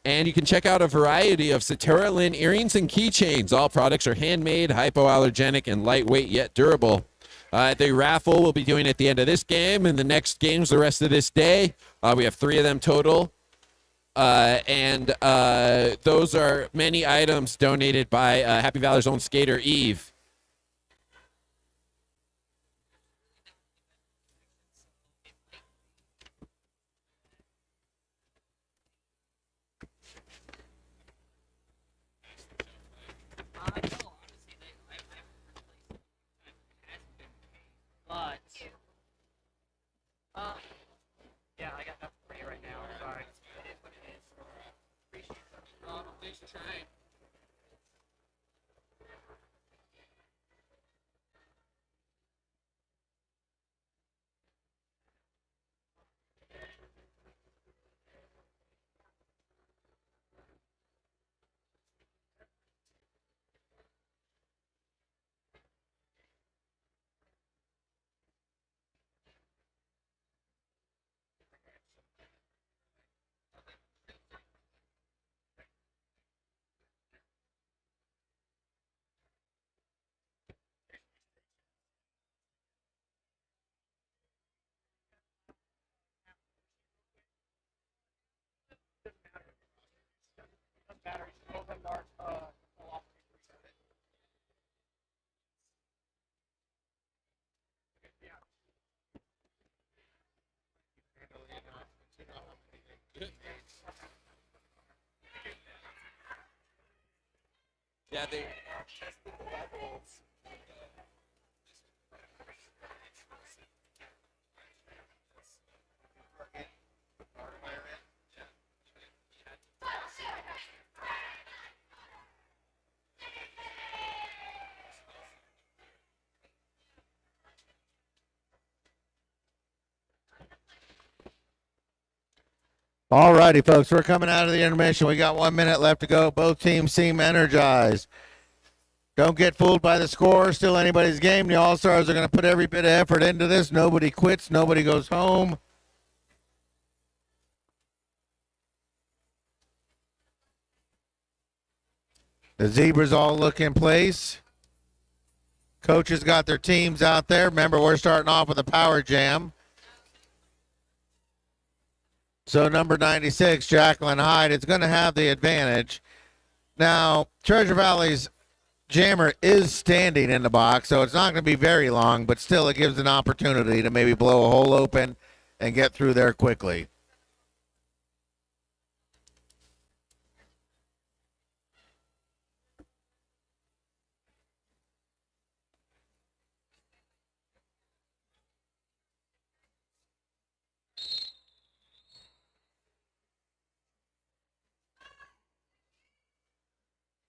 And you can check out a variety of Ceteralin earrings and keychains. All products are handmade, hypoallergenic, and lightweight yet durable. The raffle we'll be doing at the end of this game and the next games the rest of this day. We have 3 of them total. And those are many items donated by Happy Valor's own skater, Eve.
Yeah, I got nothing for you right now. I'm sorry. It is what it is. Appreciate it.
Thanks for trying.
Batteries, both of them are off.
Yeah, they.
All righty, folks. We're coming out of the intermission. We got 1 minute left to go. Both teams seem energized. Don't get fooled by the score. Still anybody's game. The All-Stars are going to put every bit of effort into this. Nobody quits. Nobody goes home. The Zebras all look in place. Coaches got their teams out there. Remember, we're starting off with a power jam. So number 96, Jacqueline Hyde, is going to have the advantage. Now, Treasure Valley's jammer is standing in the box, so it's not going to be very long, but still it gives an opportunity to maybe blow a hole open and get through there quickly.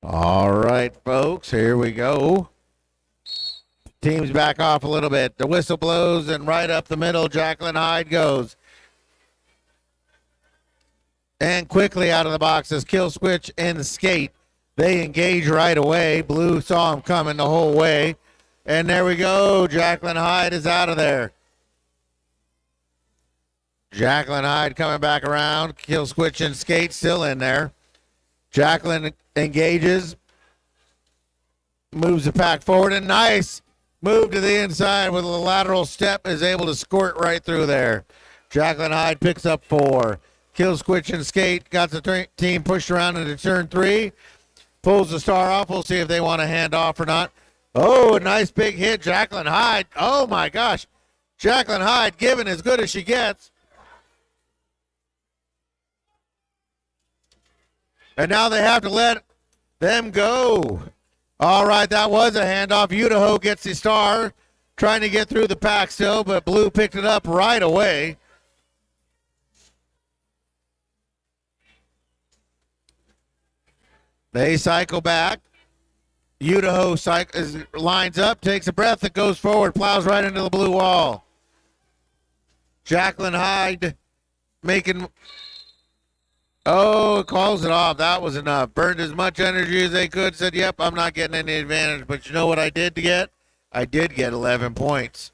All right, folks, here we go. Teams back off a little bit. The whistle blows, and right up the middle, Jacqueline Hyde goes. And quickly out of the boxes, Kill Switch and Skate. They engage right away. Blue saw him coming the whole way. And there we go. Jacqueline Hyde is out of there. Jacqueline Hyde coming back around. Kill Switch and Skate still in there. Jacqueline engages, moves the pack forward, and nice move to the inside with a lateral step, is able to squirt right through there. Jacqueline Hyde picks up 4. Kill Switch and Skate got the team pushed around into turn 3. Pulls the star off. We'll see if they want to hand off or not. Oh, a nice big hit, Jacqueline Hyde. Oh, my gosh. Jacqueline Hyde giving as good as she gets. And now they have to let them go. All right, that was a handoff. Idaho gets the star, trying to get through the pack still, but Blue picked it up right away. They cycle back. Idaho lines up, takes a breath, and goes forward, plows right into the blue wall. Jacqueline Hyde making... Oh, calls it off. That was enough. Burned as much energy as they could. Said, yep, I'm not getting any advantage. But you know what I did get? I did get 11 points.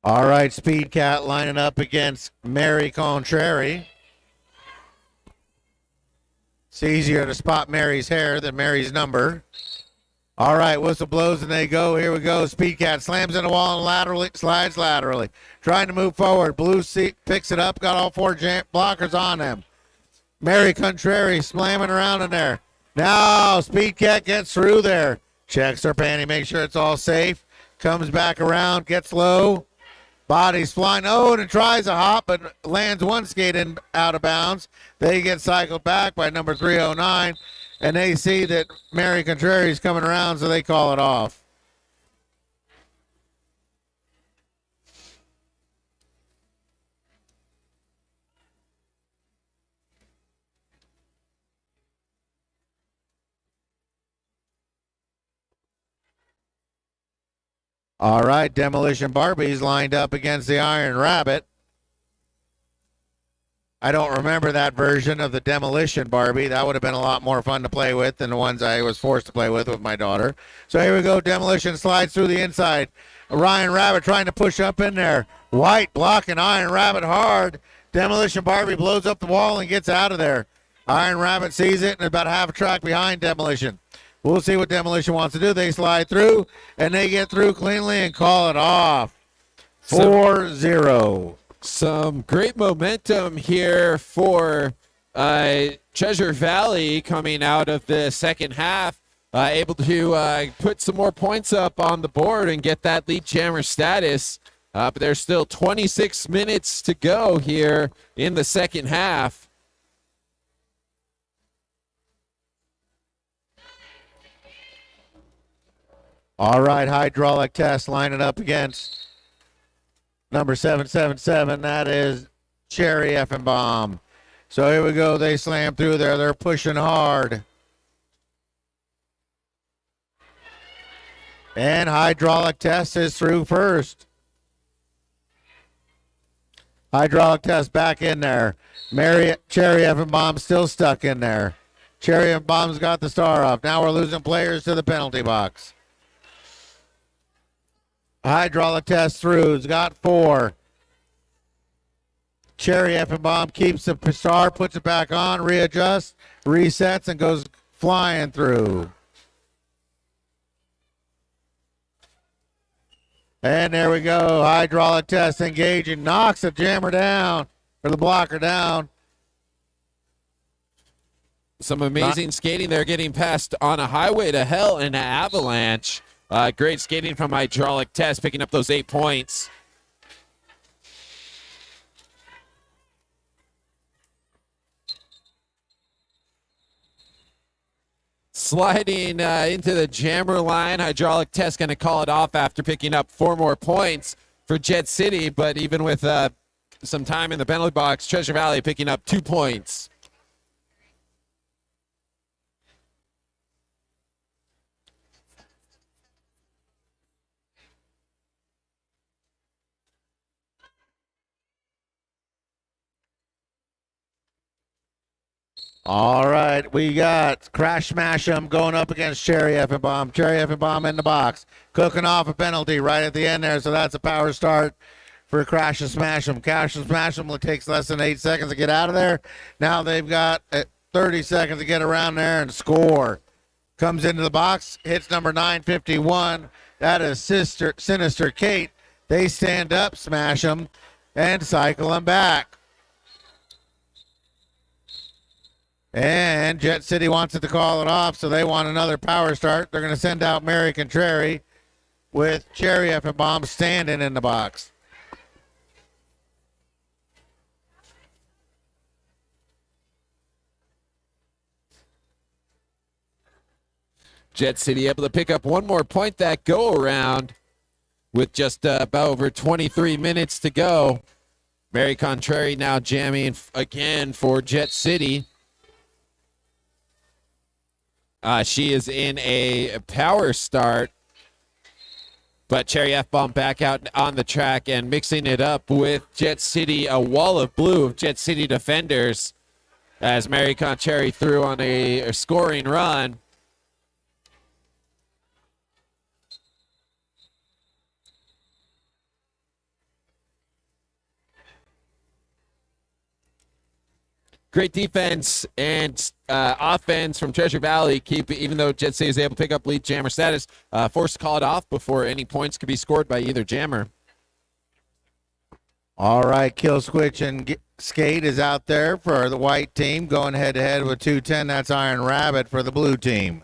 All right, Speed Cat lining up against Mary Contrary. It's easier to spot Mary's hair than Mary's number. All right, whistle blows and they go. Here we go. Speed Cat slams in the wall and laterally slides laterally. Trying to move forward. Blue seat picks it up. Got all four blockers on them. Mary Contrary slamming around in there. Now Speed Cat gets through there. Checks her panty, makes sure it's all safe. Comes back around, gets low. Body's flying. Oh, and it tries a hop, but lands one skate in out of bounds. They get cycled back by number 309, and they see that Mary Contrary is coming around, so they call it off. All right, Demolition Barbie's lined up against the Iron Rabbit. I don't remember that version of the Demolition Barbie. That would have been a lot more fun to play with than the ones I was forced to play with my daughter. So here we go. Demolition slides through the inside. Ryan Rabbit trying to push up in there. White blocking Iron Rabbit hard. Demolition Barbie blows up the wall and gets out of there. Iron Rabbit sees it and about half a track behind Demolition. We'll see what Demolition wants to do. They slide through, and they get through cleanly and call it off. 4-0.
Some great momentum here for Treasure Valley coming out of the second half. Able to put some more points up on the board and get that lead jammer status. But there's still 26 minutes to go here in the second half.
All right, hydraulic test lining up against number 777. That is Cherry effing Bomb. So here we go. They slam through there. They're pushing hard. And hydraulic test is through first. Hydraulic test back in there. Cherry effing Bomb still stuck in there. Cherry effing Bomb's got the star off. Now we're losing players to the penalty box. Hydraulic test through. It's got 4. Cherry effing Bomb keeps the star, puts it back on, readjusts, resets, and goes flying through. And there we go. Hydraulic test engaging. Knocks the jammer down, or the blocker down.
Some amazing skating there, getting past on a highway to hell and an avalanche. Great skating from Hydraulic Test, picking up those 8 points. Sliding into the jammer line, Hydraulic Test going to call it off after picking up 4 more points for Jet City, but even with some time in the penalty box, Treasure Valley picking up 2 points.
All right, we got Crash Smash 'em going up against Cherry effing Bomb. Cherry effing Bomb in the box. Cooking off a penalty right at the end there, so that's a power start for Crash and Smash 'em. Crash and Smash 'em takes less than 8 seconds to get out of there. Now they've got 30 seconds to get around there and score. Comes into the box, hits number 951. That is Sinister Kate. They stand up, smash them, and cycle them back. And Jet City wants it to call it off, so they want another power start. They're going to send out Mary Contrary with Cherry effing Bomb standing in the box.
Jet City able to pick up 1 more point that go around with just about over 23 minutes to go. Mary Contrary now jamming again for Jet City. She is in a power start, but Cherry F-Bomb back out on the track and mixing it up with Jet City, a wall of blue of Jet City defenders as Mary Contrary through on a scoring run. Great defense and offense from Treasure Valley. Even though Jet City is able to pick up lead jammer status, forced to call it off before any points could be scored by either jammer.
All right, Kill Switch and Skate is out there for the white team, going head-to-head with 210. That's Iron Rabbit for the blue team.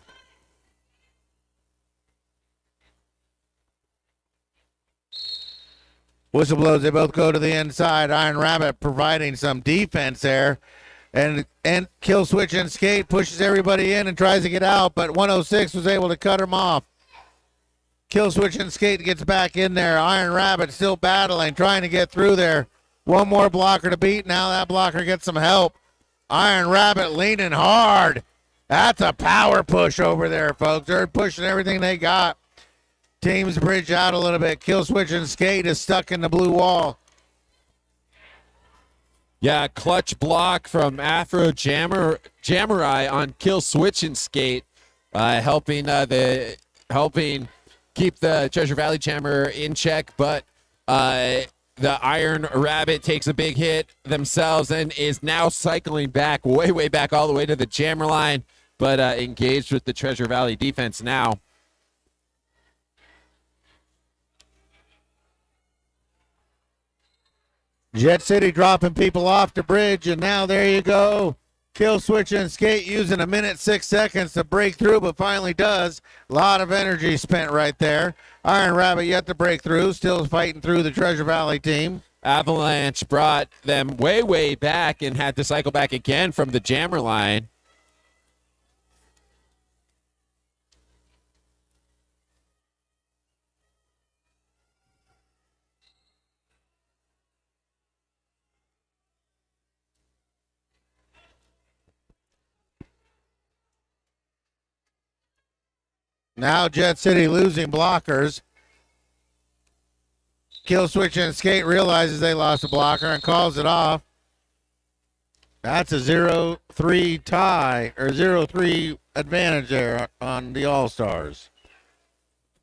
Whistle blows, they both go to the inside. Iron Rabbit providing some defense there. And Kill Switch and Skate pushes everybody in and tries to get out, but 106 was able to cut him off. Kill Switch and Skate gets back in there. Iron Rabbit still battling, trying to get through there. One more blocker to beat. Now that blocker gets some help. Iron Rabbit leaning hard. That's a power push over there, folks. They're pushing everything they got. Teams bridge out a little bit. Kill Switch and Skate is stuck in the blue wall.
Yeah, clutch block from Afro Jammerai on Kill Switch and Skate, helping keep the Treasure Valley Jammer in check, but the Iron Rabbit takes a big hit themselves and is now cycling back, way back all the way to the jammer line, but engaged with the Treasure Valley defense now.
Jet City dropping people off the bridge, and now there you go. Kill Switch and Skate using 1 minute 6 seconds to break through, but finally does. A lot of energy spent right there. Iron Rabbit yet to break through, still fighting through the Treasure Valley team.
Avalanche brought them way back and had to cycle back again from the jammer line.
Now Jet City losing blockers. Kill Switch and Skate realizes they lost a blocker and calls it off. That's a 0-3 tie, or 0-3 advantage there on the All-Stars.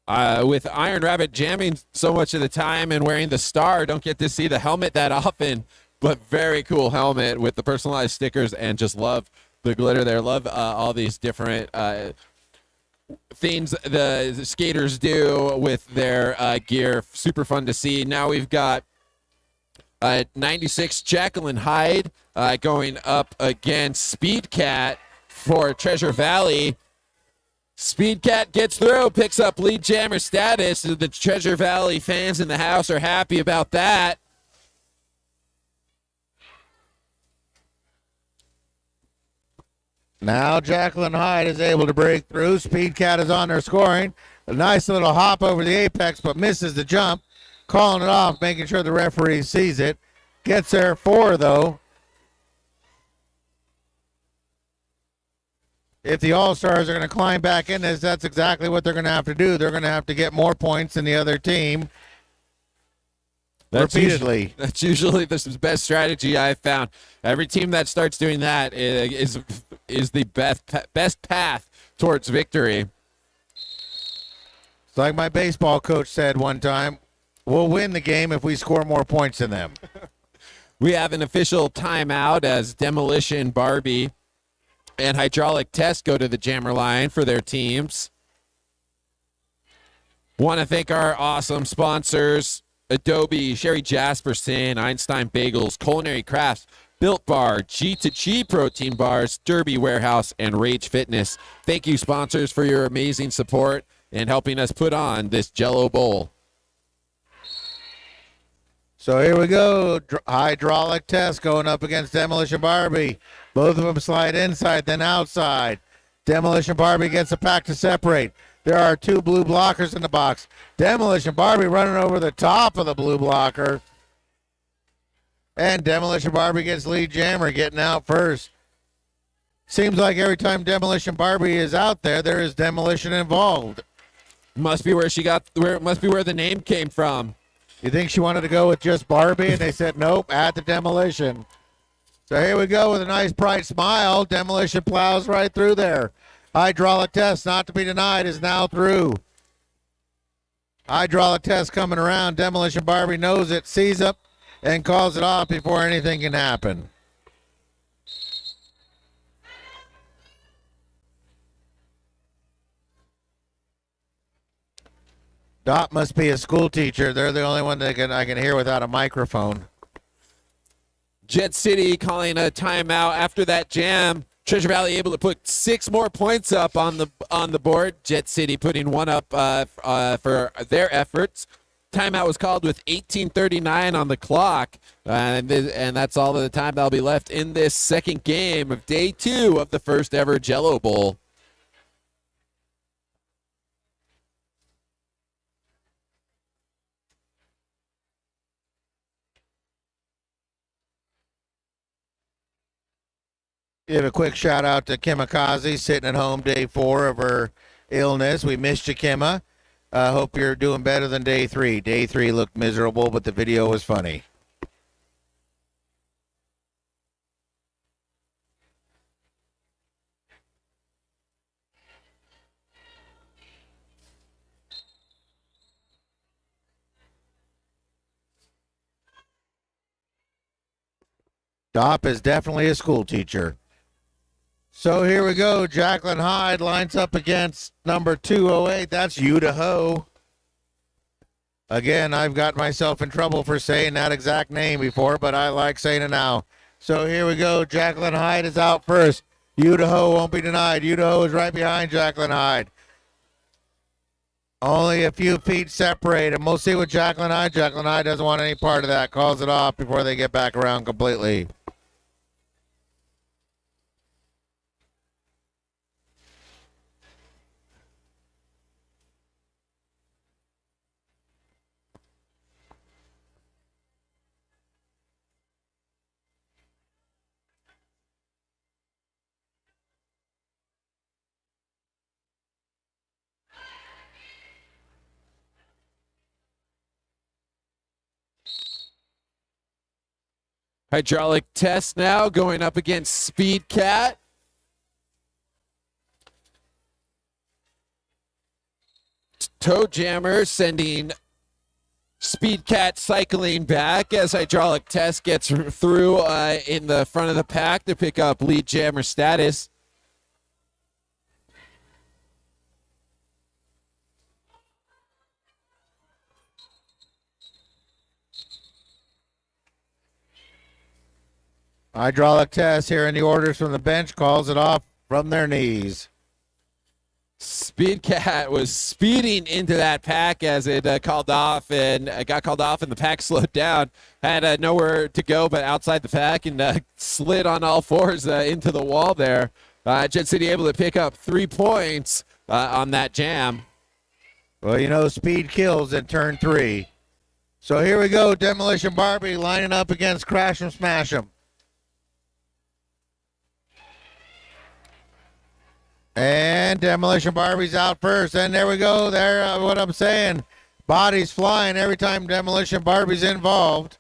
With Iron Rabbit jamming so much of the time and wearing the star, don't get to see the helmet that often, but very cool helmet with the personalized stickers, and just love the glitter there. Love all these different things the skaters do with their gear. Super fun to see. Now we've got 96 Jacqueline Hyde going up against Speed Cat for Treasure Valley. Speed Cat gets through, picks up lead jammer status. The Treasure Valley fans in the house are happy about that.
Now Jacqueline Hyde is able to break through. Speed Cat is on there scoring. A nice little hop over the apex, but misses the jump. Calling it off, making sure the referee sees it. Gets there 4, though. If the All-Stars are going to climb back in this, that's exactly what they're going to have to do. They're going to have to get more points than the other team. Repeatedly.
That's usually the best strategy I've found. Every team that starts doing that is the best path towards victory.
It's like my baseball coach said one time, we'll win the game if we score more points than them.
We have an official timeout as Demolition Barbie and Hydraulic Test go to the jammer line for their teams. Want to thank our awesome sponsors: Adobe, Sherry Jasperson, Einstein Bagels, Culinary Crafts, Built Bar, G2G Protein Bars, Derby Warehouse, and Rage Fitness. Thank you, sponsors, for your amazing support and helping us put on this Jello Bowl.
So here we go. Hydraulic Test going up against Demolition Barbie. Both of them slide inside, then outside. Demolition Barbie gets a pack to separate. There are 2 blue blockers in the box. Demolition Barbie running over the top of the blue blocker. And Demolition Barbie gets lead jammer, getting out first. Seems like every time Demolition Barbie is out there, there is demolition involved.
Must be where the name came from.
You think she wanted to go with just Barbie, and they said nope, add the demolition. So here we go with a nice bright smile. Demolition plows right through there. Hydraulic Test, not to be denied, is now through. Hydraulic Test coming around. Demolition Barbie knows it, sees it, and calls it off before anything can happen. Dot must be a school teacher. They're the only one that I can hear without a microphone.
Jet City calling a timeout after that jam. Treasure Valley able to put 6 more points up on the board. Jet City putting 1 up for their efforts. Timeout was called with 18:39 on the clock, and that's all of the time that'll be left in this second game of day 2 of the first ever Jello Bowl.
Give a quick shout out to Kimikaze sitting at home day 4 of her illness. We missed you, Kimma. Hope you're doing better than day 3. Day 3 looked miserable, but the video was funny. Dop is definitely a school teacher. So here we go. Jacqueline Hyde lines up against number 208. That's Idaho. Again, I've got myself in trouble for saying that exact name before, but I like saying it now. So here we go. Jacqueline Hyde is out first. Idaho won't be denied. Idaho is right behind Jacqueline Hyde. Only a few feet separate, and we'll see what Jacqueline Hyde. Jacqueline Hyde doesn't want any part of that. Calls it off before they get back around completely.
Hydraulic test now going up against Speed Cat. Toe Jammer sending Speed Cat cycling back as Hydraulic Test gets through in the front of the pack to pick up lead jammer status.
Hydraulic Test here in the orders from the bench calls it off from their knees.
Speed Cat was speeding into that pack as it called off and got called off, and the pack slowed down. Had nowhere to go but outside the pack and slid on all fours into the wall there. Jet City able to pick up 3 points on that jam.
Well, you know, speed kills in turn 3. So here we go. Demolition Barbie lining up against Crash 'em Smash 'em. And Demolition Barbie's out first. And there we go. There, what I'm saying. Bodies flying every time Demolition Barbie's involved.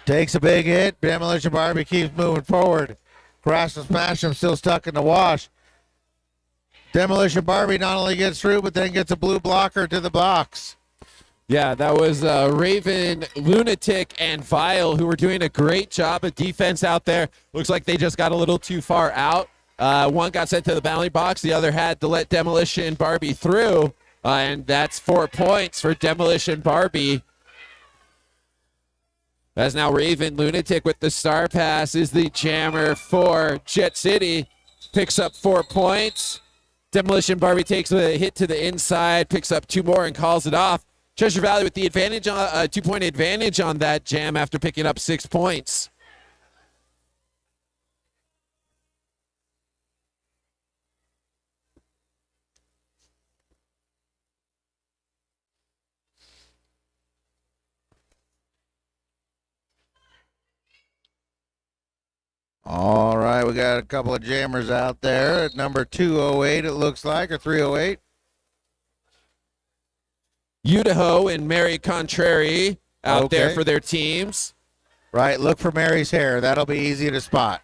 Takes a big hit. Demolition Barbie keeps moving forward. Crash and Smash him still stuck in the wash. Demolition Barbie not only gets through, but then gets a blue blocker to the box.
Yeah, that was Raven, Lunatic, and Vile, who were doing a great job of defense out there. Looks like they just got a little too far out. One got sent to the boundary box. The other had to let Demolition Barbie through. And that's 4 points for Demolition Barbie. As now Raven, Lunatic with the star pass is the jammer for Jet City. Picks up 4 points. Demolition Barbie takes a hit to the inside, picks up 2 more and calls it off. Treasure Valley with the advantage, 2-point advantage on that jam after picking up 6 points.
All right, we got a couple of jammers out there at number 208, it looks like, or 308.
Idaho and Mary Contrary out there for their teams.
Right, look for Mary's hair. That'll be easy to spot.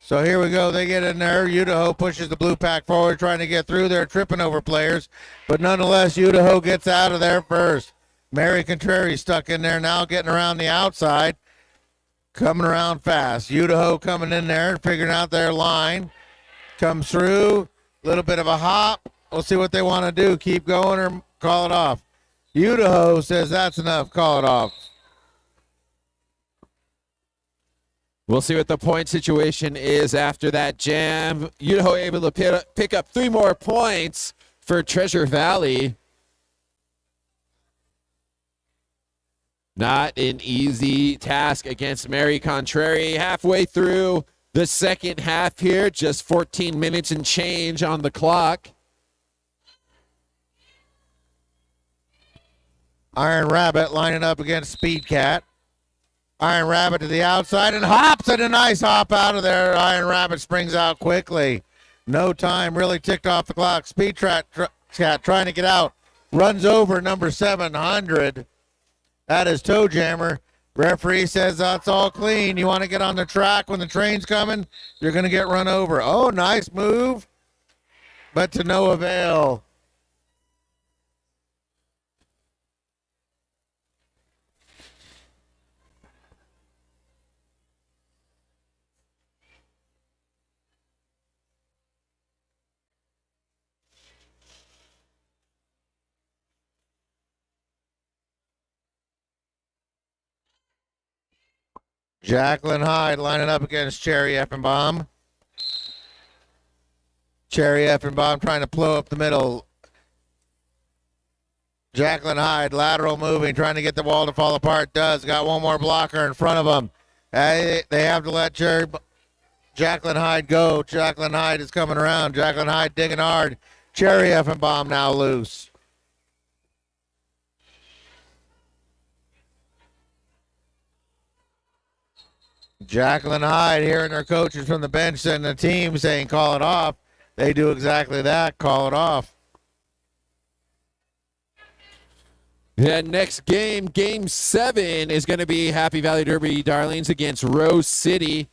So here we go. They get in there. Idaho pushes the blue pack forward, trying to get through. They're tripping over players. But nonetheless, Idaho gets out of there first. Mary Contrary stuck in there now, getting around the outside. coming around fast. Idaho coming in there, figuring out their line. Comes through, a little bit of a hop. We'll see what they want to do. Keep going or call it off. Idaho says that's enough. Call it off.
We'll see what the point situation is after that jam. Idaho able to pick up 3 more points for Treasure Valley. Not an easy task against Mary Contrary. Halfway through the second half here, just 14 minutes and change on the clock.
Iron Rabbit lining up against Speed Cat. Iron Rabbit to the outside and hops, and a nice hop out of there. Iron Rabbit springs out quickly. No time really ticked off the clock. Speed Cat trying to get out. Runs over number 700. That is Toe Jammer. Referee says that's all clean. You want to get on the track when the train's coming, you're going to get run over. Oh, nice move, but to no avail. Jacqueline Hyde lining up against Cherry Effenbaum. Cherry Effenbaum trying to blow up the middle. Jacqueline Hyde, lateral moving, trying to get the wall to fall apart. Does. Got one more blocker in front of them. They have to let Jacqueline Hyde go. Jacqueline Hyde is coming around. Jacqueline Hyde digging hard. Cherry Effenbaum now loose. Jacqueline Hyde hearing her coaches from the bench and the team saying call it off. They do exactly that, call it off.
Yeah, next game, game 7, is going to be Happy Valley Derby Darlings against Rose City.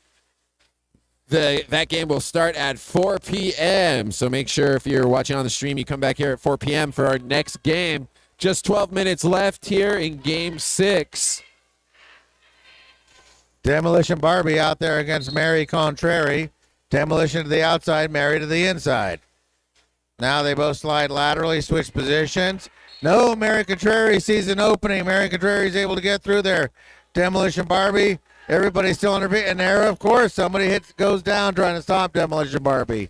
That game will start at 4 p.m. So make sure if you're watching on the stream, you come back here at 4 p.m. for our next game. Just 12 minutes left here in game 6.
Demolition Barbie out there against Mary Contrary. Demolition to the outside, Mary to the inside. Now they both slide laterally, switch positions. No, Mary Contrary sees an opening. Mary Contrary is able to get through there. Demolition Barbie, everybody's still under in there. Of course, somebody goes down trying to stop Demolition Barbie.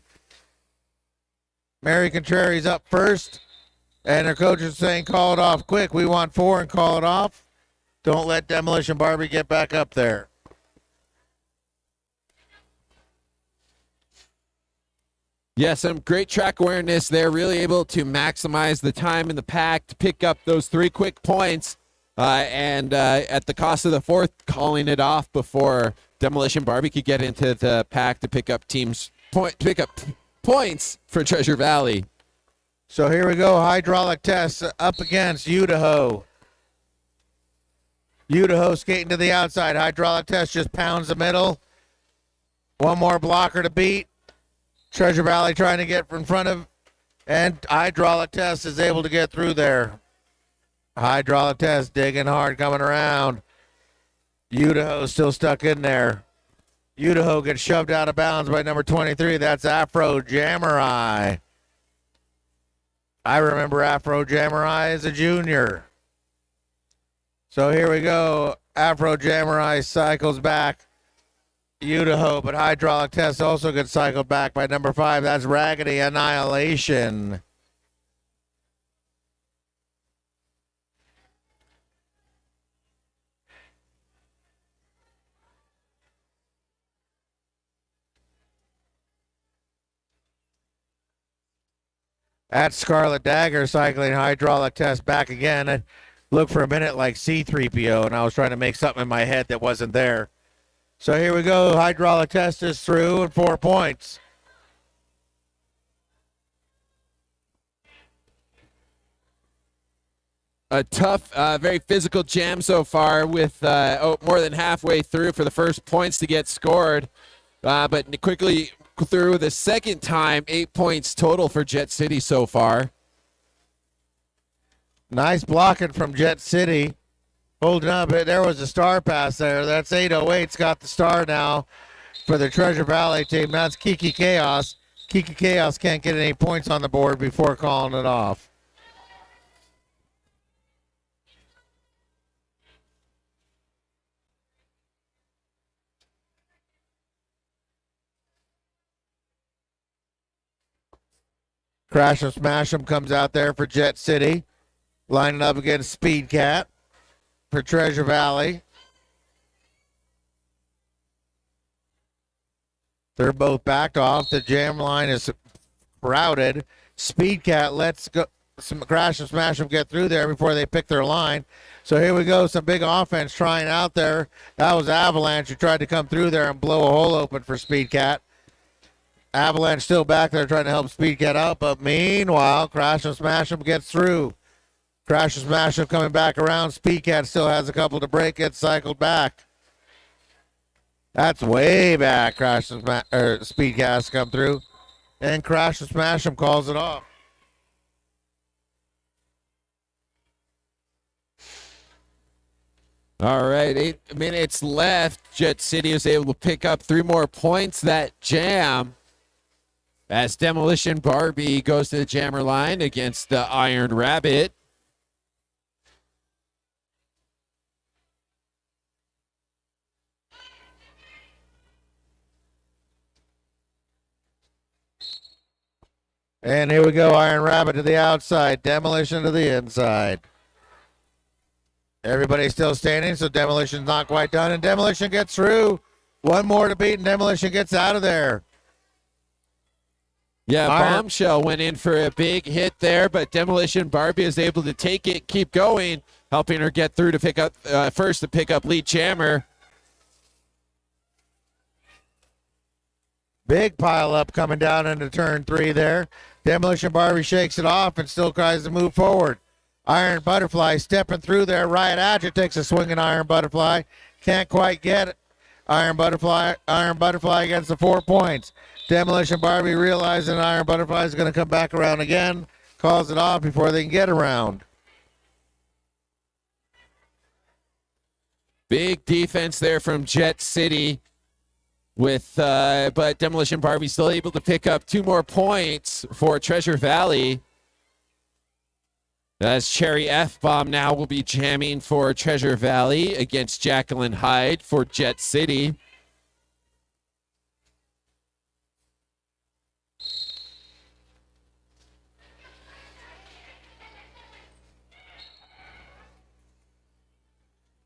Mary Contrary's up first, and her coach is saying call it off quick. We want 4 and call it off. Don't let Demolition Barbie get back up there.
Yeah, some great track awareness there. Really able to maximize the time in the pack to pick up those 3 quick points. And at the cost of the 4th, calling it off before Demolition Barbie could get into the pack to pick up points for Treasure Valley.
So here we go. Hydraulic test up against Idaho. Idaho skating to the outside. Hydraulic test just pounds the middle. One more blocker to beat. Treasure Valley trying to get in front of, and Hydraulic Test is able to get through there. Hydraulic Test digging hard, coming around. Idaho still stuck in there. Idaho gets shoved out of bounds by number 23. That's Afro Jamurai. I remember Afro Jamurai as a junior. So here we go. Afro Jamurai cycles back. Idaho, but Hydraulic Test also gets cycled back by number 5. That's Raggedy Annihilation. That's Scarlet Dagger cycling Hydraulic Test back again. It looked for a minute like C-3PO, and I was trying to make something in my head that wasn't there. So here we go. Hydraulic Test is through and 4 points.
A tough, very physical jam so far with more than halfway through for the first points to get scored. But quickly through the second time, 8 points total for Jet City so far.
Nice blocking from Jet City. Holding up. There was a star pass there. That's 808's got the star now for the Treasure Valley team. That's Kiki Chaos. Kiki Chaos can't get any points on the board before calling it off. Crash 'em Smash 'em comes out there for Jet City. Lining up against Speed Cat for Treasure Valley. They're both backed off. The jam line is crowded. Speed Cat lets go. Some Crash 'em Smash 'em get through there before they pick their line. So here we go. Some big offense trying out there. That was Avalanche who tried to come through there and blow a hole open for Speed Cat. Avalanche still back there trying to help Speed Cat out, but meanwhile, Crash 'em Smash 'em gets through. Crash 'em Smash 'em coming back around. Speed Cat still has a couple to break. Gets cycled back. That's way back. Speed Cat has to come through, and Crash 'em Smash 'em calls it off.
All right, 8 minutes left. Jet City is able to pick up 3 more points. That jam, as Demolition Barbie goes to the jammer line against the Iron Rabbit.
And here we go. Iron Rabbit to the outside. Demolition to the inside. Everybody's still standing, so Demolition's not quite done, and Demolition gets through. One more to beat, and Demolition gets out of there.
Yeah, Bombshell went in for a big hit there, but Demolition Barbie is able to take it, keep going, helping her get through to pick up first to pick up lead jammer.
Big pile up coming down into turn 3 there. Demolition Barbie shakes it off and still tries to move forward. Iron Butterfly stepping through there. Riot Atcher takes a swing at Iron Butterfly. Can't quite get it. Iron Butterfly gets the 4 points. Demolition Barbie realizing Iron Butterfly is going to come back around again. Calls it off before they can get around.
Big defense there from Jet City. But Demolition Barbie still able to pick up 2 more points for Treasure Valley. As Cherry F-Bomb now will be jamming for Treasure Valley against Jacqueline Hyde for Jet City.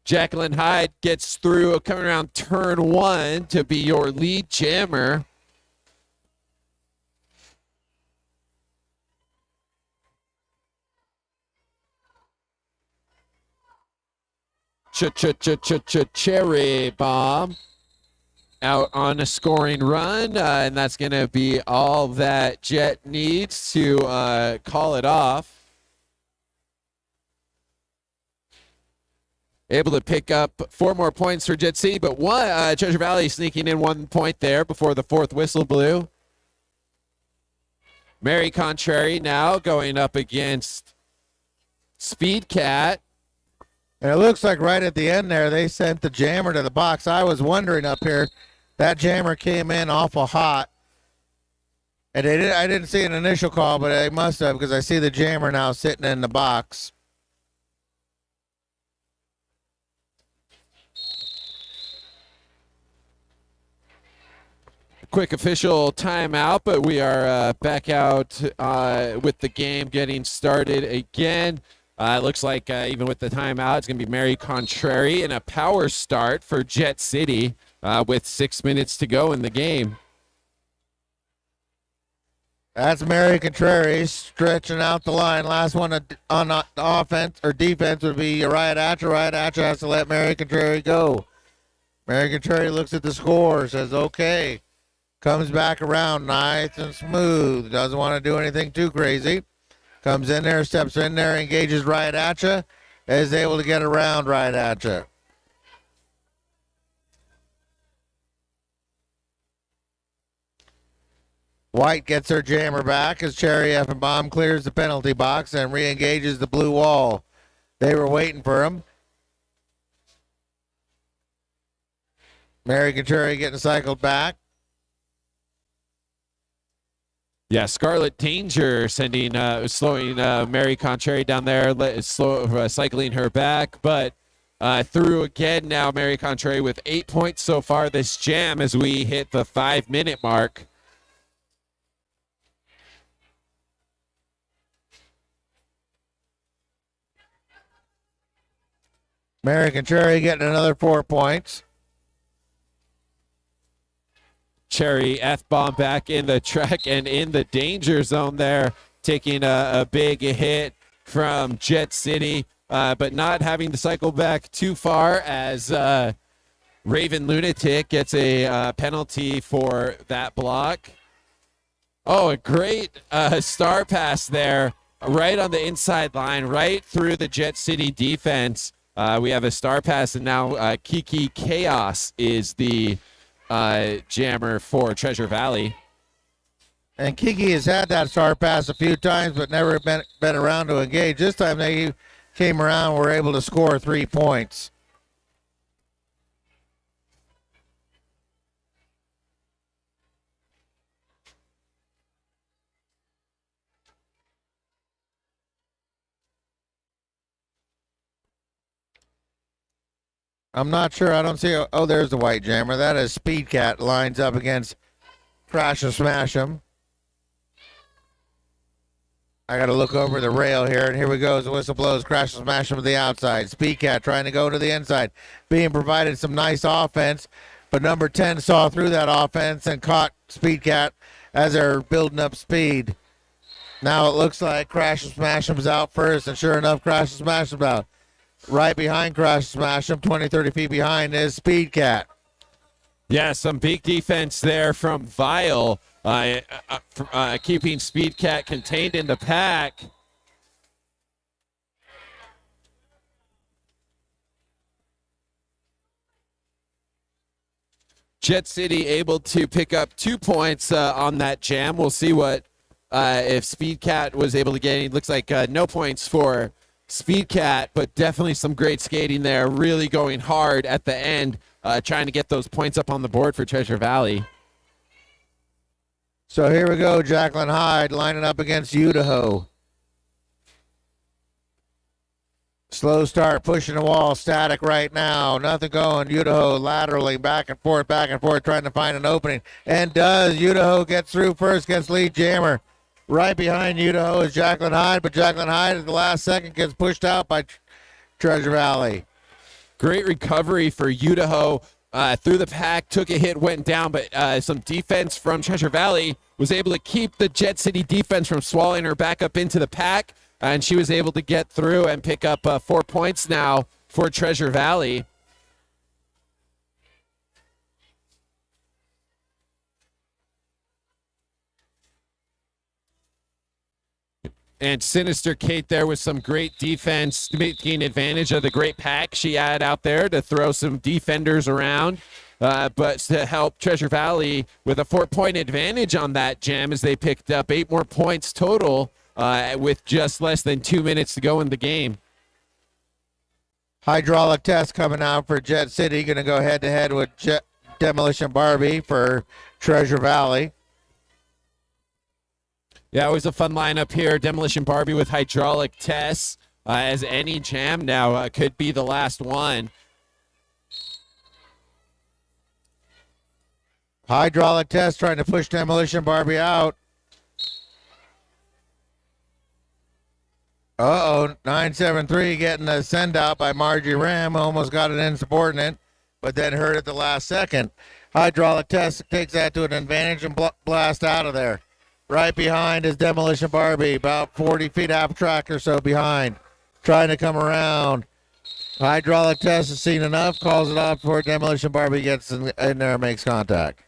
Jacqueline Hyde gets through coming around turn 1 to be your lead jammer. Cherry Bomb out on a scoring run, and that's going to be all that Jet needs to call it off. Able to pick up 4 more points for Jet City, but Treasure Valley sneaking in 1 point there before the 4th whistle blew. Mary Contrary now going up against Speed Cat.
And it looks like right at the end there, they sent the jammer to the box. I was wondering up here, that jammer came in awful hot. And I didn't see an initial call, but I must have because I see the jammer now sitting in the box.
Quick official timeout, but we are back out with the game getting started again. It looks like even with the timeout, it's going to be Mary Contrary and a power start for Jet City with 6 minutes to go in the game.
That's Mary Contrary stretching out the line. Last one on offense or defense would be Riot Atcher. Riot Atcher has to let Mary Contrary go. Mary Contrary looks at the score, says, okay. Comes back around nice and smooth. Doesn't want to do anything too crazy. Comes in there, steps in there, engages Riot Atcha. Is able to get around Riot Atcha. White gets her jammer back as Cherry F and Bomb clears the penalty box and re-engages the blue wall. They were waiting for him. Mary Contreras getting cycled back.
Yeah, Scarlet Danger sending, slowing Mary Contrary down there, cycling her back, but through again now Mary Contrary with 8 points so far this jam as we hit the 5-minute mark.
Mary Contreras getting another 4 points.
Cherry F-bomb back in the track and in the danger zone there, taking a big hit from Jet City, but not having to cycle back too far as Raven Lunatic gets a penalty for that block. Oh, a great star pass there, right on the inside line, right through the Jet City defense. We have a star pass, and now Kiki Chaos is the jammer for Treasure Valley.
And Kiki has had that star pass a few times, but never been around to engage. This time they came around and were able to score 3 points. I'm not sure. I don't see. Oh, there's the white jammer. That is Speed Cat lines up against Crash and Smash 'em. I got to look over the rail here, and here we go. As the whistle blows, Crash and Smash 'em to the outside. Speed Cat trying to go to the inside, being provided some nice offense, but number 10 saw through that offense and caught Speed Cat as they're building up speed. Now it looks like Crash and Smash 'em's out first, and sure enough, Crash and Smash 'em's out. Right behind Crash Smash 'em, 20, 30 feet behind is Speed Cat.
Yeah, some big defense there from Vile, keeping Speed Cat contained in the pack. Jet City able to pick up 2 points on that jam. We'll see what if Speed Cat was able to get. It looks like no points for Speed Cat, but definitely some great skating there, really going hard at the end, trying to get those points up on the board for Treasure Valley.
So here we go, Jacqueline Hyde lining up against Idaho. Slow start, pushing the wall, static right now, nothing going. Idaho laterally back and forth, trying to find an opening, and does. Idaho gets through first, gets lead jammer. Right behind Idaho is Jacqueline Hyde, but Jacqueline Hyde at the last second gets pushed out by Treasure Valley.
Great recovery for Idaho. Through the pack, took a hit, went down, but some defense from Treasure Valley was able to keep the Jet City defense from swallowing her back up into the pack, and she was able to get through and pick up 4 points now for Treasure Valley. And Sinister Kate there with some great defense, taking advantage of the great pack she had out there to throw some defenders around. But to help Treasure Valley with a 4-point advantage on that jam as they picked up 8 more points total with just less than 2 minutes to go in the game.
Hydraulic test coming out for Jet City. Going to go head-to-head with Demolition Barbie for Treasure Valley.
Yeah, always a fun lineup here. Demolition Barbie with hydraulic tests. As any jam now could be the last one.
Hydraulic test trying to push Demolition Barbie out. Uh-oh, 973 getting a send out by Margie Ram. Almost got an insubordinate, but then hurt at the last second. Hydraulic test takes that to an advantage and blast out of there. Right behind is Demolition Barbie, about 40 feet half track or so behind, trying to come around. Hydraulic test has seen enough, calls it off before Demolition Barbie gets in there and makes contact.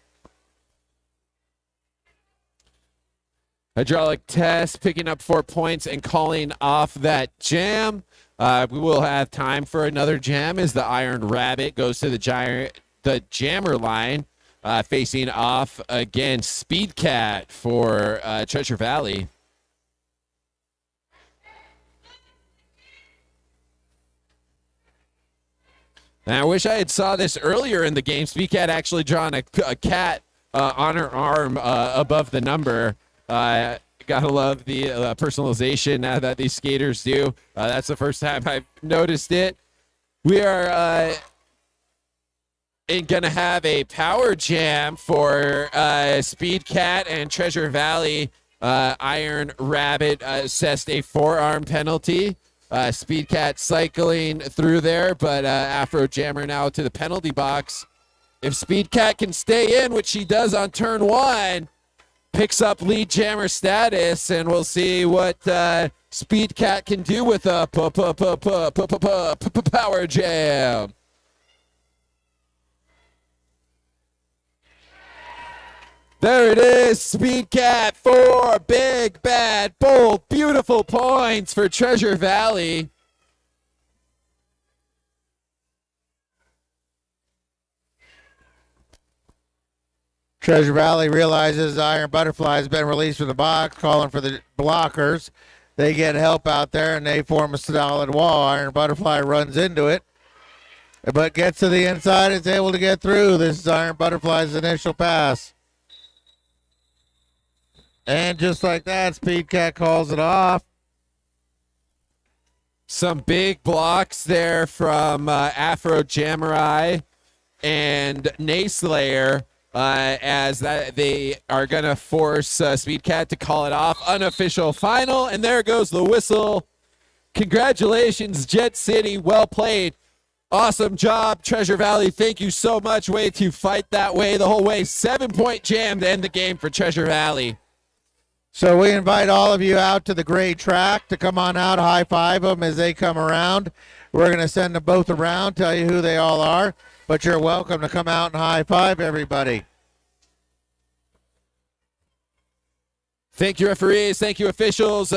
Hydraulic test picking up 4 points and calling off that jam. We will have time for another jam as the Iron Rabbit goes to the jammer line. Facing off against Speed Cat for Treasure Valley. And I wish I had saw this earlier in the game. Speed Cat actually drawn a cat on her arm above the number. Gotta love the personalization that these skaters do. That's the first time I've noticed it. We are going to have a power jam for Speed Cat and Treasure Valley. Iron Rabbit assessed a forearm penalty. Speed Cat cycling through there, but Afro Jammer now to the penalty box. If Speed Cat can stay in, which she does on turn 1, picks up lead jammer status, and we'll see what Speed Cat can do with a power jam. There it is, Speed Cat, 4 big, bad, bold, beautiful points for Treasure Valley.
Treasure Valley realizes Iron Butterfly has been released from the box, calling for the blockers. They get help out there, and they form a solid wall. Iron Butterfly runs into it, but gets to the inside, is able to get through. This is Iron Butterfly's initial pass. And just like that, Speed Cat calls it off.
Some big blocks there from Afro Jamurai and Nayslayer as they are going to force Speed Cat to call it off. Unofficial final, and there goes the whistle. Congratulations, Jet City. Well played. Awesome job, Treasure Valley. Thank you so much. Way to fight that way the whole way. 7-point jam to end the game for Treasure Valley.
So we invite all of you out to the gray track to come on out, high five them as they come around. We're going to send them both around, tell you who they all are, but you're welcome to come out and high five everybody.
Thank you, referees. Thank you, officials.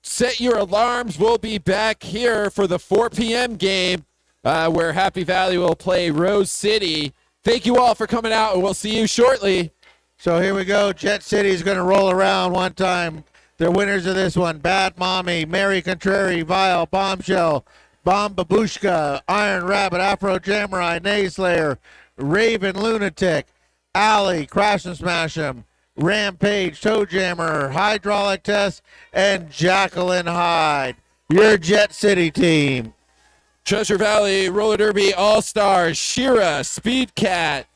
Set your alarms. We'll be back here for the 4 p.m. game where Happy Valley will play Rose City. Thank you all for coming out, and we'll see you shortly.
So here we go. Jet City's going to roll around one time. The winners of this one: Bad Mommy, Mary Contrary, Vile, Bombshell, Bomb Babushka, Iron Rabbit, Afro Jamurai, Nayslayer, Raven Lunatic, Alley, Crash and Smash 'em, Rampage, Toe Jammer, Hydraulic Test, and Jacqueline Hyde. Your Jet City team.
Treasure Valley Roller Derby All-Stars: Shira, Speed Cat,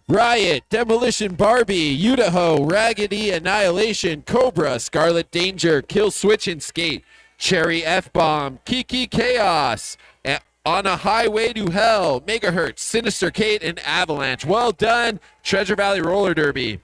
Riot, Demolition Barbie, Utaho, Raggedy Annihilation, Cobra, Scarlet Danger, Kill Switch and Skate, Cherry F-Bomb, Kiki Chaos, On a Highway to Hell, Megahertz, Sinister Kate, and Avalanche. Well done, Treasure Valley Roller Derby.